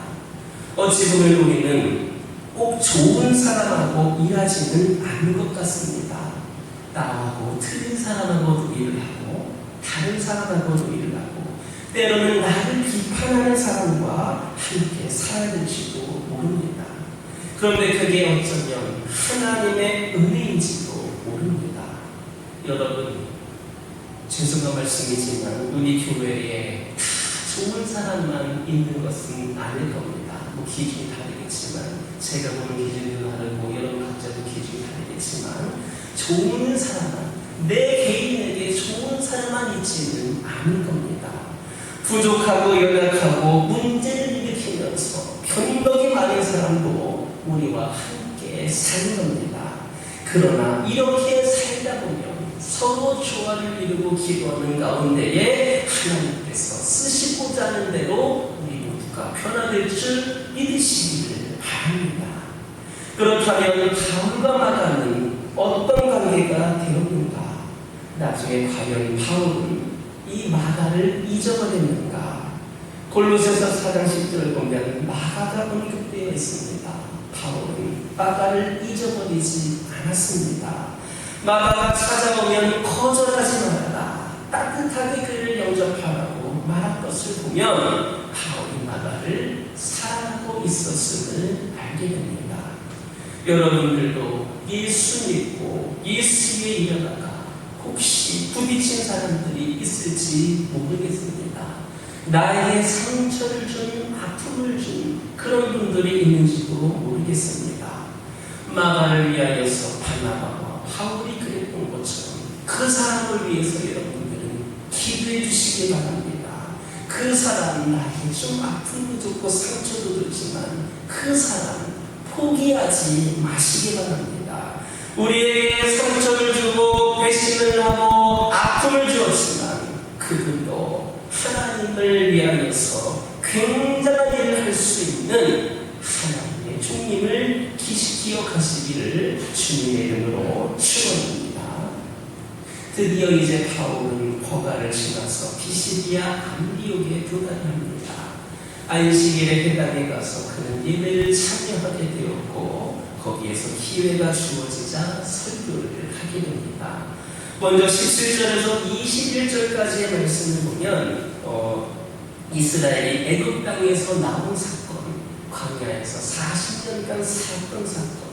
어찌 보면 우리는 꼭 좋은 사람하고 일하지는 않는 것 같습니다. 나하고 틀린 사람하고도 일을 하고 다른 사람하고도 일을 하고 때로는 나를 비판하는 사람과 함께 살아야 될지도 모릅니다. 그런데 그게 어쩌면 하나님의 은혜인지도 모릅니다. 여러분, 죄송한 말씀이지만 우리 교회에 다 좋은 사람만 있는 것은 아닐 겁니다. 뭐 기준이 다르겠지만 제가 보는 기준도 다르고 여러분 각자도 기준이 다르겠지만 좋은 사람만, 내 개인에게 좋은 사람만 있지는 않을 겁니다. 부족하고 연약하고 문제를 일으키면서 변덕이 많은 사람도 우리와 함께 사는 겁니다. 그러나 이렇게 살다 보면 서로 조화를 이루고 기도하는 가운데에 하나님께서 쓰시고자 하는 대로 우리 모두가 변화될 줄 믿으시기를 바랍니다. 그렇다면 바울과 마가는 어떤 관계가 되었는가? 나중에 과연 바울은 이 마가를 잊어버렸는가? 골로새서 4장 10절을 보면 마가가 언급되어 있습니다. 바울은 마가를 잊어버리지 않았습니다. 마가가 찾아오면 거절하지 말아라, 따뜻하게 그를 영접하라고 말한 것을 보면 바울이 마가를 사랑하고 있었음을 알게 됩니다. 여러분들도 예수 믿고 예수 위에 일어나가 혹시 부딪힌 사람들이 있을지 모르겠습니다. 나에게 상처를 준, 아픔을 준 그런 분들이 있는지도 모르겠습니다. 마가를 위하여서 바나바와 바울이 그랬던 것처럼 그 사람을 위해서 여러분들은 기도해 주시기 바랍니다. 그 사람 나에게 좀 아픔도 줬고 상처도 줬지만 그 사람 포기하지 마시기 바랍니다. 우리에게 상처를 주고 배신을 하고 아픔을 주었지만 그들도 하나님을 위하여서 굉장한 일을 할 수 있는 하나님의 주님을 기억하시기를 주님의 이름으로 축원합니다. 드디어 이제 바울은 허가를 지나서 피시디아 안디옥에 도달합니다. 안식일에 회당에 가서 그는 예배를 참여하게 되었고 거기에서 기회가 주어지자 설교를 하게 됩니다. 먼저 17절에서 21절까지의 말씀을 보면 이스라엘이 애굽 땅에서 나온 사건, 광야에서 40년간 살았던 사건,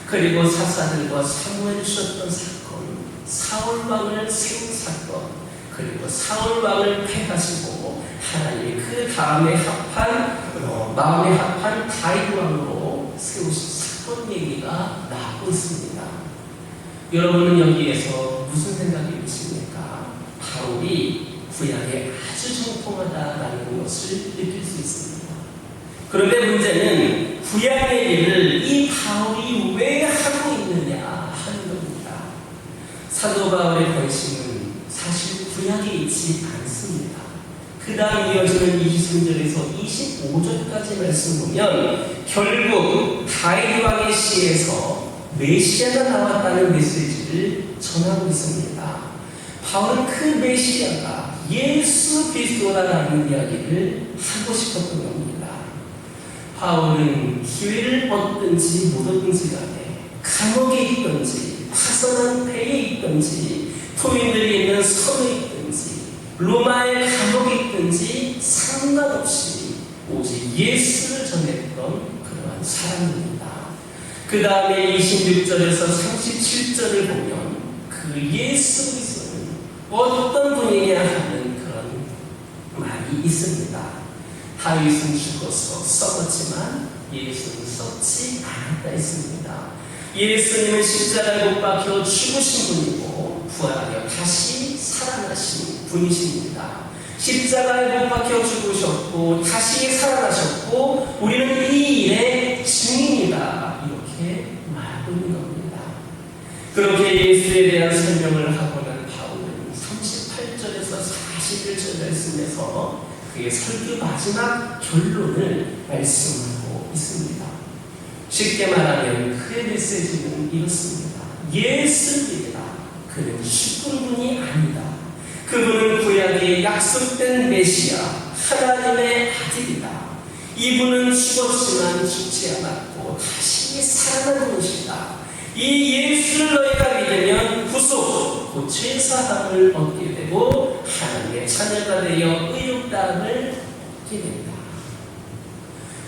그리고 사사들과 사무엘 주셨던 사건, 사울 왕을 세운 사건, 그리고 사울 왕을 패하시고 하나님이 그 다음에 마음에 합한 다윗 왕으로 세우신 사건 얘기가 나오고 있습니다. 여러분은 여기에서 무슨 생각이 드십니까? 바울이 구약에 아주 정통하다라는 것을 느낄 수 있습니다. 그런데 문제는 구약의 일을 이 바울이 왜 하고 있느냐 하는 겁니다. 사도 바울의 관심은 사실 구약에 있지 않습니다. 그 다음 이어지는 23절에서 25절까지 말씀 보면 결국 다윗 왕의 시에서 메시아가 나왔다는 메시지를 전하고 있습니다. 바울은 그 메시아가 예수 그리스도라는 이야기를 하고 싶었던 겁니다. 바울은 기회를 얻든지 못 얻든지 간에 감옥에 있든지 파선한 배에 있든지 포인들이 있는 섬에 있든지 로마의 감옥에 있든지 상관없이 오직 예수를 전했던 그러한 사람입니다. 그 다음에 26절에서 37절을 보면 그 예수 그리스도는 어떤 분이냐 하는 그런 말이 있습니다. 다윗은 죽어서 썩었지만 예수는 썩지 않았다 했습니다. 예수님은 십자가에 못 박혀 죽으신 분이고 부활하여 다시 살아나신 분이십니다. 십자가에 못 박혀 죽으셨고 다시 살아나셨고 우리는 이 일의 증인이다, 이렇게 말하고 있는 겁니다. 그렇게 예수에 대한 설명을 하고 난 바울은 38절에서 41절 말씀에서 그의 설교 마지막 결론을 말씀하고 있습니다. 쉽게 말하면 그의 메시지는 이렇습니다. 예수님이다. 그는 죽은 분이 아니다. 그분은 구약의 약속된 메시아, 하나님의 아들이다. 이분은 죽었지만 죽지 않았고 다시 살아난 분이시다. 이 예수를 너희가 믿으면 구속, 곧 죄사함을 얻게 되고 하나님의 자녀가 되어 의롭다함을 얻게 된다.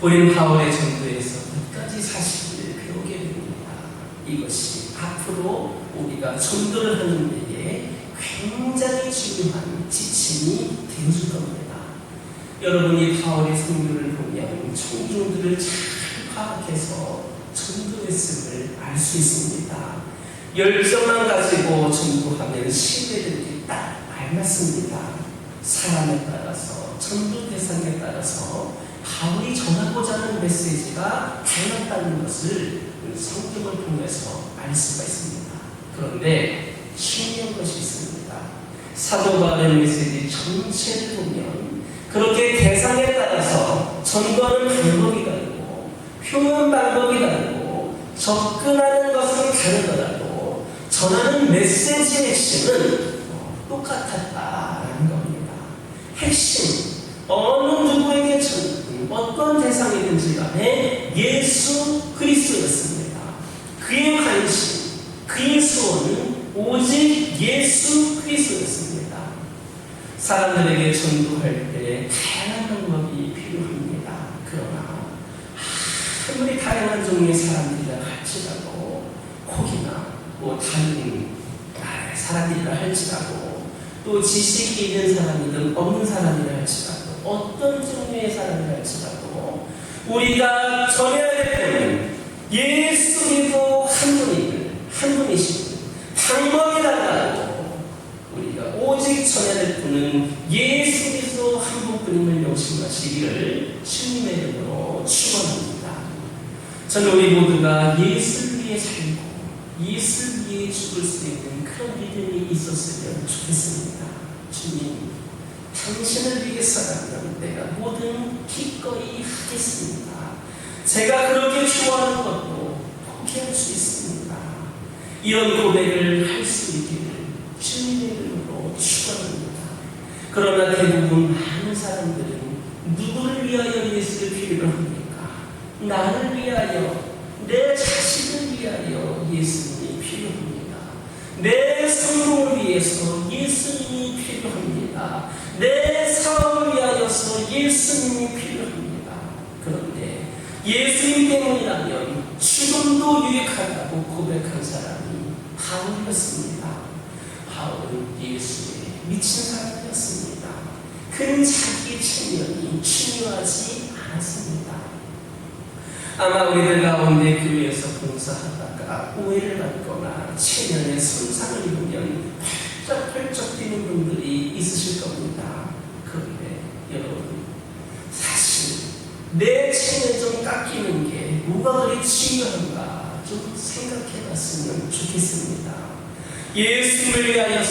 우리는 바울의 전도에서 몇 가지 사실을 배우게 됩니다. 이것이 앞으로 우리가 전도를 하는 데에 굉장히 중요한 지침이 되어줄 겁니다. 여러분이 바울의 성교를 보면 청중들을 잘 파악해서 전도했음을 알 수 있습니다. 열정만 가지고 전도하면 신뢰되기 딱 알맞습니다. 사람에 따라서, 전도 대상에 따라서 바울이 전하고자 하는 메시지가 달랐다는 것을 성경을 통해서 알 수가 있습니다. 그런데 중요한 것이 있습니다. 사도 바울의 메시지 전체를 보면 그렇게 대상에 따라서 전도하는 방법이 다르고 표현 방법이 다르고 접근하는 것은 다르더라도 전하는 메시지의 핵심은 똑같았다라는 겁니다. 핵심, 어느 누구에게 전하든 어떤 대상이든지 간에 예수 그리스도였습니다. 그의 관심, 그의 소원은 오직 예수 그리스도였습니다. 사람들에게 전도할 때 다양한 방법이 필요합니다. 그러나 아무리 다양한 종류의 사람들이라 할지라도 혹이나 뭐 다른 나라의 사람들이라 할지라도 또 지식이 있는 사람이든 없는 사람이라 할지라도 어떤 종류의 사람이라 할지라도 우리가 전해야 될 때는 예수 그리스도 한 분이시고 방법이 달라도 우리가 오직 전해야 될 분은 예수 그리스도 한 분뿐임을 명심하시기를 주님의 이름으로 축원합니다. 저는 우리 모두가 예수를 위해 살고 예수를 위해 죽을 수 있는 그런 믿음이 있었으면 좋겠습니다. 주님, 당신을 위해서라면 내가 뭐든 기꺼이 하겠습니다. 제가 그렇게 좋아하는 것도 포기할 수 있습니다. 이런 고백을 할 수 있기를 주님의 이름으로 축원합니다. 그러나 대부분 많은 사람들은 누구를 위하여 예수를 필요로 합니까? 나를 위하여, 내 자신을 위하여 예수님이 필요합니다. 내 성공을 위해서 예수님이 필요합니다. 내 사업을 위하여서 예수님이 필요합니다. 그런데 예수님 때문이라면 죽음도 유익하다고 고백한 사람이 바울이었습니다. 바울은 예수에 미친 사람이었습니다. 그는 자기의 체면이 중요하지 않았습니다. 아마 우리들 가운데 교회에서 봉사하다가 오해를 받거나 체면에 손상을 입으면 펄쩍펄쩍 뛰는 분들이 있으실 겁니다. 그런데 여러분, 사실 내 체면 좀 깎이는 게 뭐가 그리 중요한가 좀 생각해 봤으면 좋겠습니다. 예수를 위하여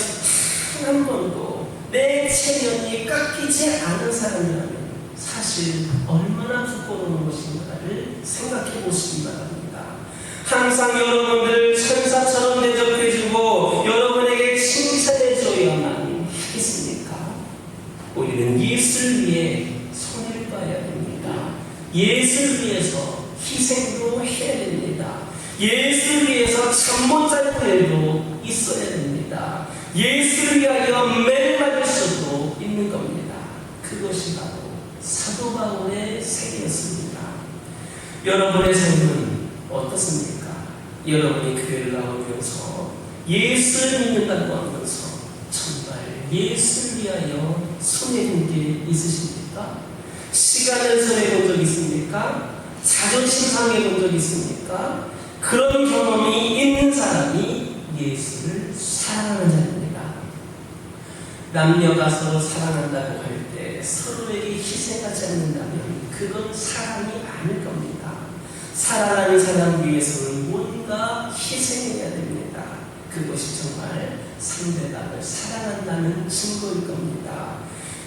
한 번도 내 체면이 깎이지 않은 사람이라면 사실 얼마나 부끄러운 것인가를 생각해 보시기 바랍니다. 항상 여러분들을 천사처럼 대접해주고 여러분에게 칭찬해줘야만 하겠습니까? 우리는 예수를 위해 손을 봐야 됩니다. 예수를 위해서 희생도 해야 됩니다. 예수를 위해서 잠 못 자는 일도 있어야 됩니다. 예수를 위하여 매를 맞을 수도 있는 겁니다. 그것이 바로 사도 바울의 세계였습니다. 여러분의 삶은 어떻습니까? 여러분이 교회를 나오면서 예수를 믿는다고 하면서 정말 예수를 위하여 손해본 게 있으십니까? 시간을 손해본 적 있습니까? 자존심 상해본 적 있습니까? 그런 경험이 있는 사람이 예수를 사랑하는 자입니다. 남녀가 서로 사랑한다고 할 때 서로에게 희생하지 않는다면 그건 사랑이 아닐 겁니다. 사랑하는 사람 위해서는 뭔가 희생해야 됩니다. 그것이 정말 상대방을 사랑한다는 증거일 겁니다.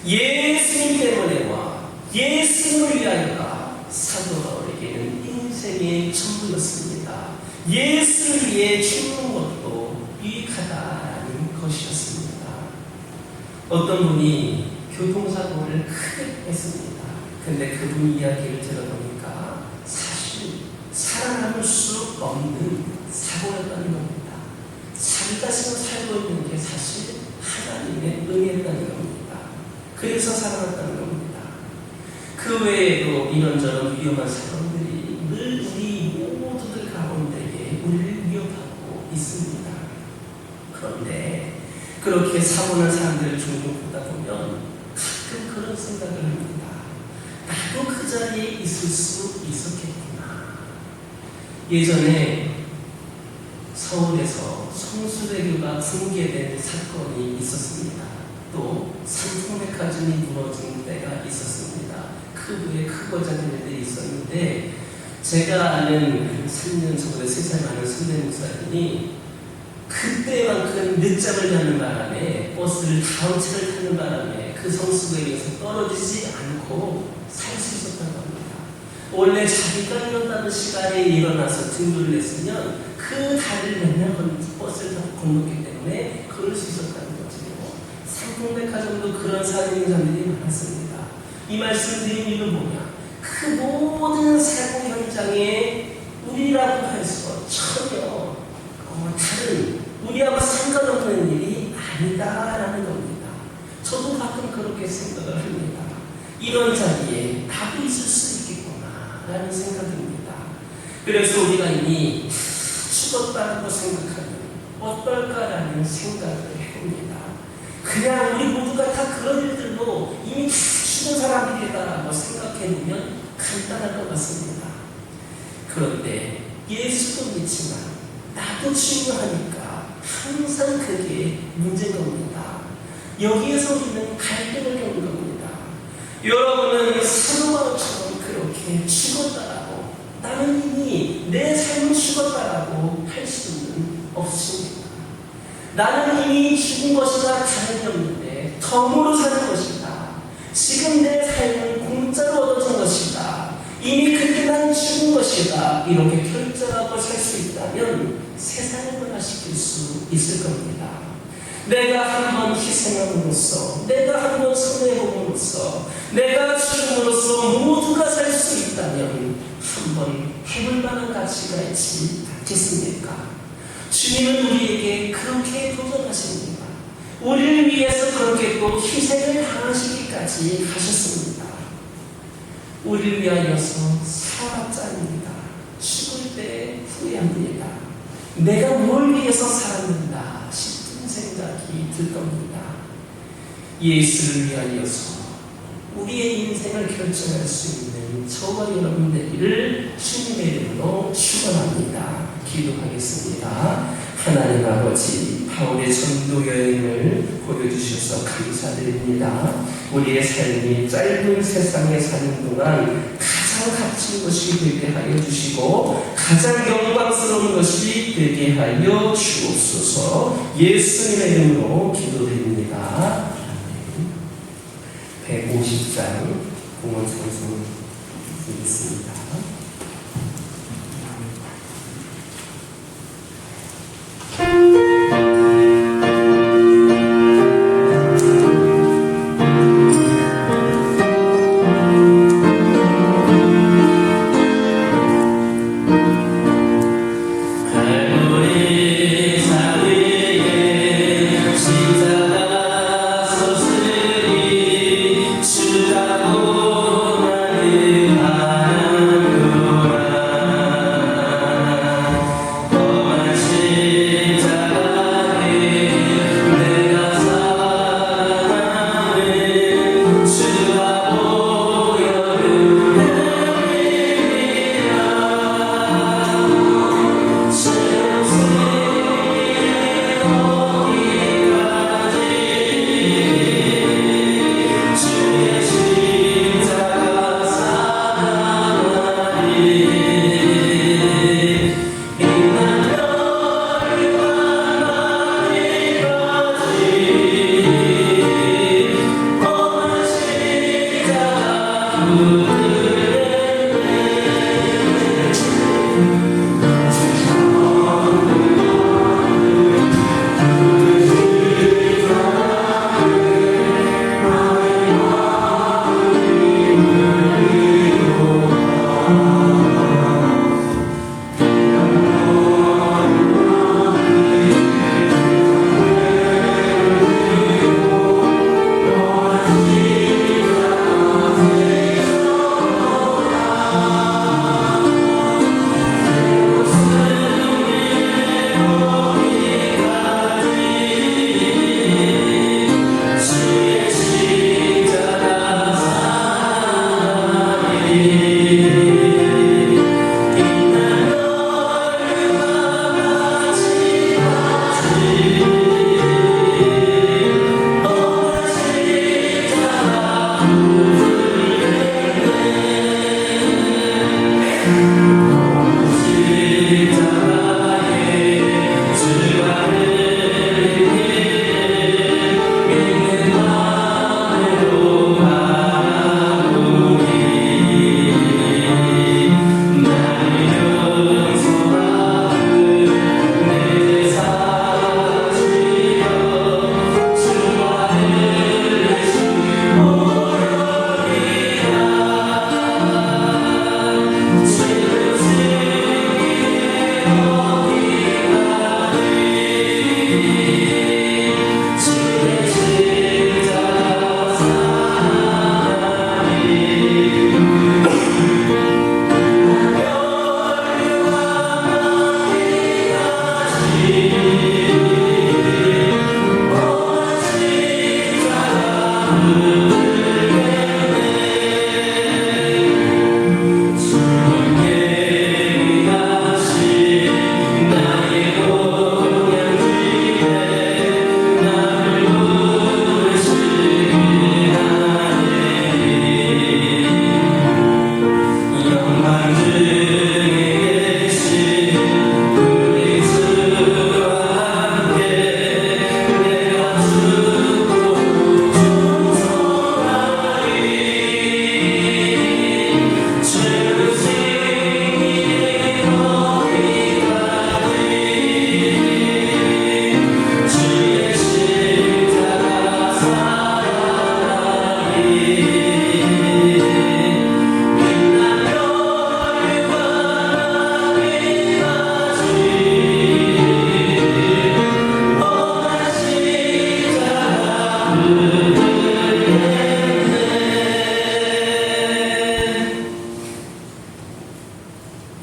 예수님 때문에와 예수님을 위하여가 사도 바울에게는 인생의 전부였습니다. 예수를 위해 죽는 것도 유익하다라는 것이었습니다. 어떤 분이 교통사고를 크게 했습니다. 근데 그분 이야기를 들어보니까 사실 살아남을 수 없는 사고였다는 겁니다. 자기 자신을 살고 있는 게 사실 하나님의 은혜였다는 겁니다. 그래서 살아났다는 겁니다. 그 외에도 이런저런 위험한 사람들이 늘 우리 모두들 가운데에 우리를 위협하고 있습니다. 그런데 그렇게 사고난 사람들을 종종 보다 보면 가끔 그런 생각을 합니다. 나도 그 자리에 있을 수 있었겠구나. 예전에 서울에서 성수대교가 붕괴된 사건이 있었습니다. 또 삼풍백화점이 무너진 때가 있었습니다. 그 후에 크고 작은 일들이 있었는데 제가 아는 3년 전에 3살 많은 선대 목사님이 그때만큼 늦잠을 자는 바람에 버스를 다음 차를 타는 바람에 그 성수대교에서 떨어지지 않고 살 수 있었다고 합니다. 원래 자기가 일어나는 시간에 일어나서 등교를 했으면 그 다리를 맨날 버스를 타고 건넜기 때문에 그럴 수 있었다는 거죠. 삼풍백화점도 그런 사람들이 많았습니다. 이 말씀 드린 이유는 뭐냐? 그 모든 사고 현장에 우리라고 해서 전혀 다른 우리하고 상관없는 일이 아니다라는 겁니다. 저도 가끔 그렇게 생각을 합니다. 이런 자리에 나도 있을 수 있겠구나라는 생각입니다. 그래서 우리가 이미 죽었다고 생각하면 어떨까라는 생각을 해봅니다. 그냥 우리 모두가 다 그런 일들로 이미 다 죽은 사람들이다라고 생각해보면 간단할 것 같습니다. 그런데 예수도 믿지만 나도 중요하니까 항상 그게 문제인 겁니다. 여기에서 우리는 갈등을 겪는 겁니다. 여러분은 사도 바울처럼 그렇게 죽었다라고 나는 이미 내 삶은 죽었다라고 할 수는 없습니다. 나는 이미 죽은 것이라 다름이 없는데 덤으로 사는 것이다. 지금 내 삶은 공짜로 얻어진 것이다. 이미 그때 난 죽은 것이다. 이렇게 결정하고 살 수 있다면 세상을 변화시킬 수 있을 겁니다. 내가 한번 희생함으로써, 내가 한번 손해봄으로써, 내가 죽음으로써 모두가 살 수 있다면 한번 해볼 만한 가치가 있지 않겠습니까? 주님은 우리에게 그렇게 도전하십니다. 우리를 위해서 그렇게 또 희생을 당하시기까지 하셨습니다. 우리를 위하여서 살았자입니다. 죽을 때 후회합니다. 내가 뭘 위해서 살았는가 싶은 생각이 들 겁니다. 예수를 위하여서 우리의 인생을 결정할 수 있는 저와 여러분 되기를 주님의 이름으로 축원합니다. 기도하겠습니다. 하나님 아버지, 바울의 전도 여행을 보여주셔서 감사드립니다. 우리의 삶이 짧은 세상에 사는 동안 가장 값진 것이 되게 하여 주시고 가장 영광스러운 것이 되게 하여 주옵소서. 예수님의 이름으로 기도드립니다. 150장 공원 찬송 드리겠습니다. 주라고 나를 바라는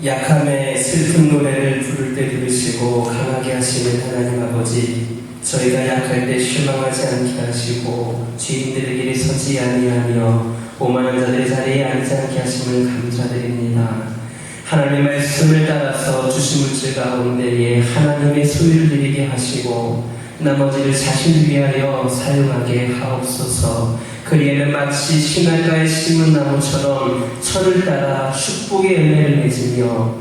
약함에 슬픈 노래를 부를 때 들으시고 강하게 하시는 하나님 아버지, 저희가 약할 때 실망하지 않게 하시고 죄인들의 길에 서지 아니하며 오만한 자들의 자리에 앉지 않게 하심을 감사드립니다. 하나님의 말씀을 따라서 주신 물질 가운데에 하나님의 소유를 드리게 하시고 나머지를 자신을 위하여 사용하게 하옵소서. 그리에는 마치 시냇가에 심은 나무처럼 철을 따라 축복의 열매를 맺으며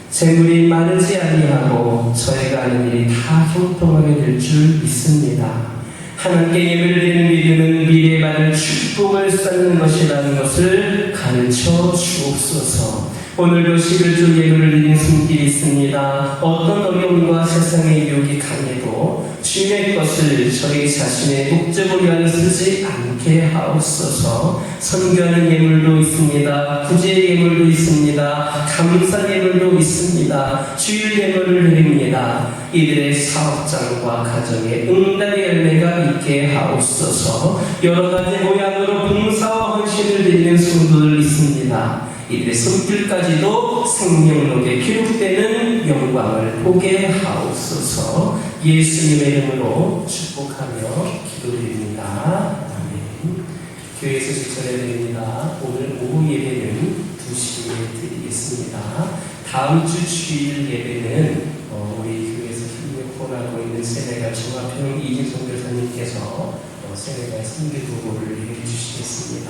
재물이 마르지 아니하고 저희가 하는 일이 다 형통하게 될 줄 믿습니다. 하나님께 예배를 드리는 믿음은 미래에 받을 축복을 쌓는 것이라는 것을 가르쳐 주옵소서. 오늘도 11주 예배를 드리는 손길이 있습니다. 어떤 어려움과 세상의 유혹이 강해도 주님의 것을 저희 자신의 목적을 위하여 쓰지 않게 하옵소서. 선교하는 예물도 있습니다. 구제의 예물도 있습니다. 감사 예물도 있습니다. 주일 예물을 드립니다. 이들의 사업장과 가정에 응답의 열매가 있게 하옵소서. 여러 가지 모양으로 봉사와 헌신을 드리는 성도들 있습니다. 이들의 손길까지도 생명록에 기록되는 영광을 보게 하옵소서. 예수님의 이름으로 축복하며 기도드립니다. 아멘. 교회에서 직전해드립니다. 오늘 오후 예배는 2시에 드리겠습니다. 다음 주 주일 예배는 우리 교회에서 협력하고 있는 세네갈 종합형 이진성 교사님께서 세네갈 선교도구를 해주시겠습니다.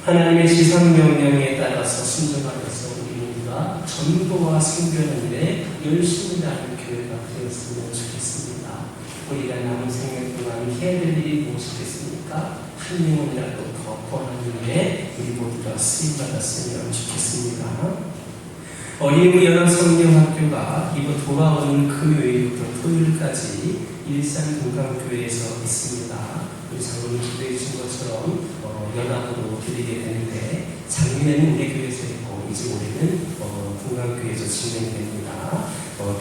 하나님의 지상명령에 따라서 순종하면서 우리 모두가 전도와 선교하는 일에 열심히 나는 교회가 되었으면 좋겠습니다. 우리가 남은 생명 동안 해야 될 일이 무엇이겠습니까? 한 영혼이라도 더 권하는 일에 우리 모두가 쓰임받았으면 좋겠습니다. 어린이부 연합성경학교가 이번 돌아오는 금요일부터 토요일까지 일산 동강교회에서 있습니다. 우리 장로님 기도해 주신 것처럼 연합으로 드리게 되는데 작년에는 우리 교회에서 했고 이제 올해는 동강교회에서 진행됩니다.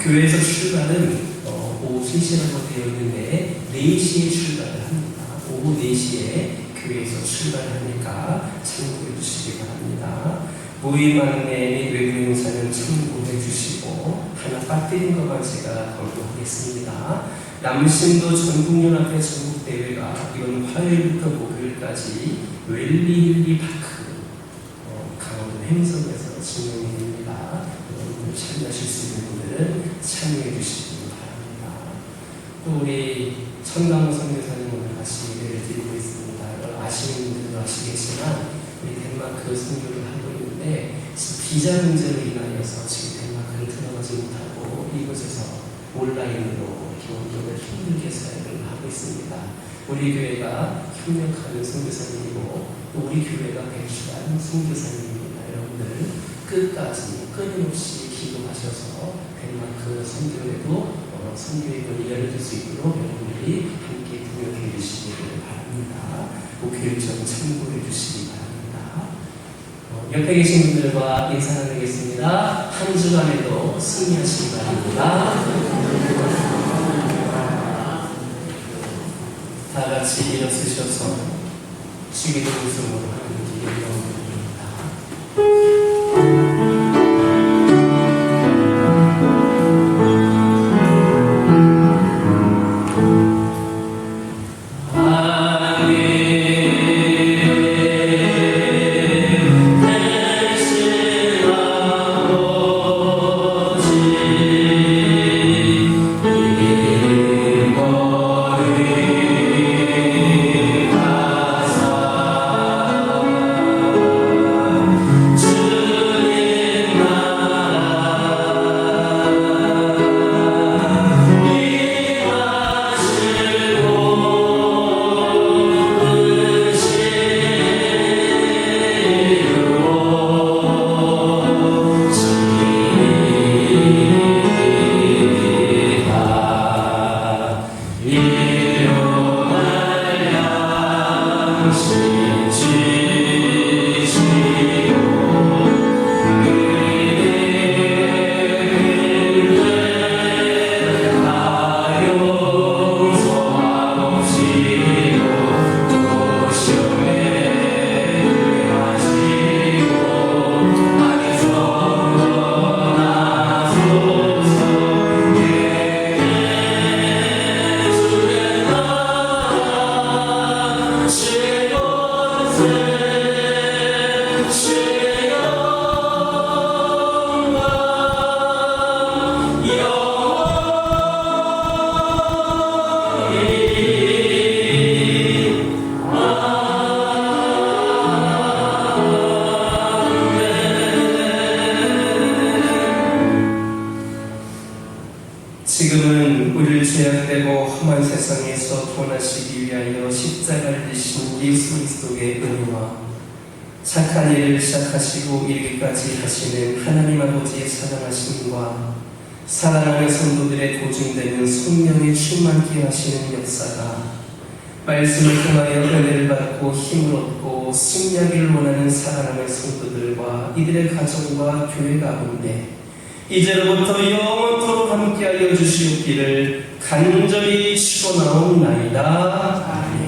교회에서 출발은 오후 3시라고 되어 있는데 4시에 출발을 합니다. 오후 4시에 교회에서 출발하니까 참고해 주시기 바랍니다. 모임 안내 및 외부 행사는 참고해 주시고 하나 빠뜨린 것만 제가 권고하겠습니다. 남신도 전국연합회 전국대회가 이번 화요일부터 목요일까지 웰리힐리 파크 강원도 행성에서 진행이 됩니다. 여러분들 참여하실 수 있는 분들은 참여해 주시기 바랍니다. 또 우리 천강호 선교사님 오늘 같이 예배를 드리고 있습니다. 아시는 분들도 아시겠지만 우리 덴마크 선교를 하고 있는데 비자 문제로 인하여서 지금 덴마크를 들어가지 못하고 이곳에서 온라인으로 교우들을 힘들게 사역을 하고 있습니다. 우리 교회가 협력하는 선교사님이고 또 우리 교회가 배출한 선교사님입니다. 여러분들 끝까지 끊임없이 기도하셔서 덴마크 선교에도 선교의 문이 열려질 수 있도록 여러분들이 함께 동역해 주시기를 바랍니다. 목요일 좀 참고해 주시기 바랍니다. 옆에 계신 분들과 인사 나누겠습니다. 한 주간에도 승리하시기 바랍니다. 다 같이 일어서셔서 주기도 웃음으로 하는 길을 영원합니다. 아멘. 지금은 우리를 죄악되고 험한 세상에서 구원하시기 위하여 십자가를 지신 예수 그리스도의 은혜와 착한 일을 시작하시고 이르기까지 하시는 하나님 아버지의 사랑하심과 사랑하는 성도들의 보증되는 성령의 충만케 하시는 역사가 말씀을 통하여 은혜를 받고 힘을 얻고 승리하기를 원하는 사랑하는 성도들과 이들의 가정과 교회 가운데 이제로부터 영원토록 함께하여 주시옵기를 간절히 축원하옵나이다. 아멘.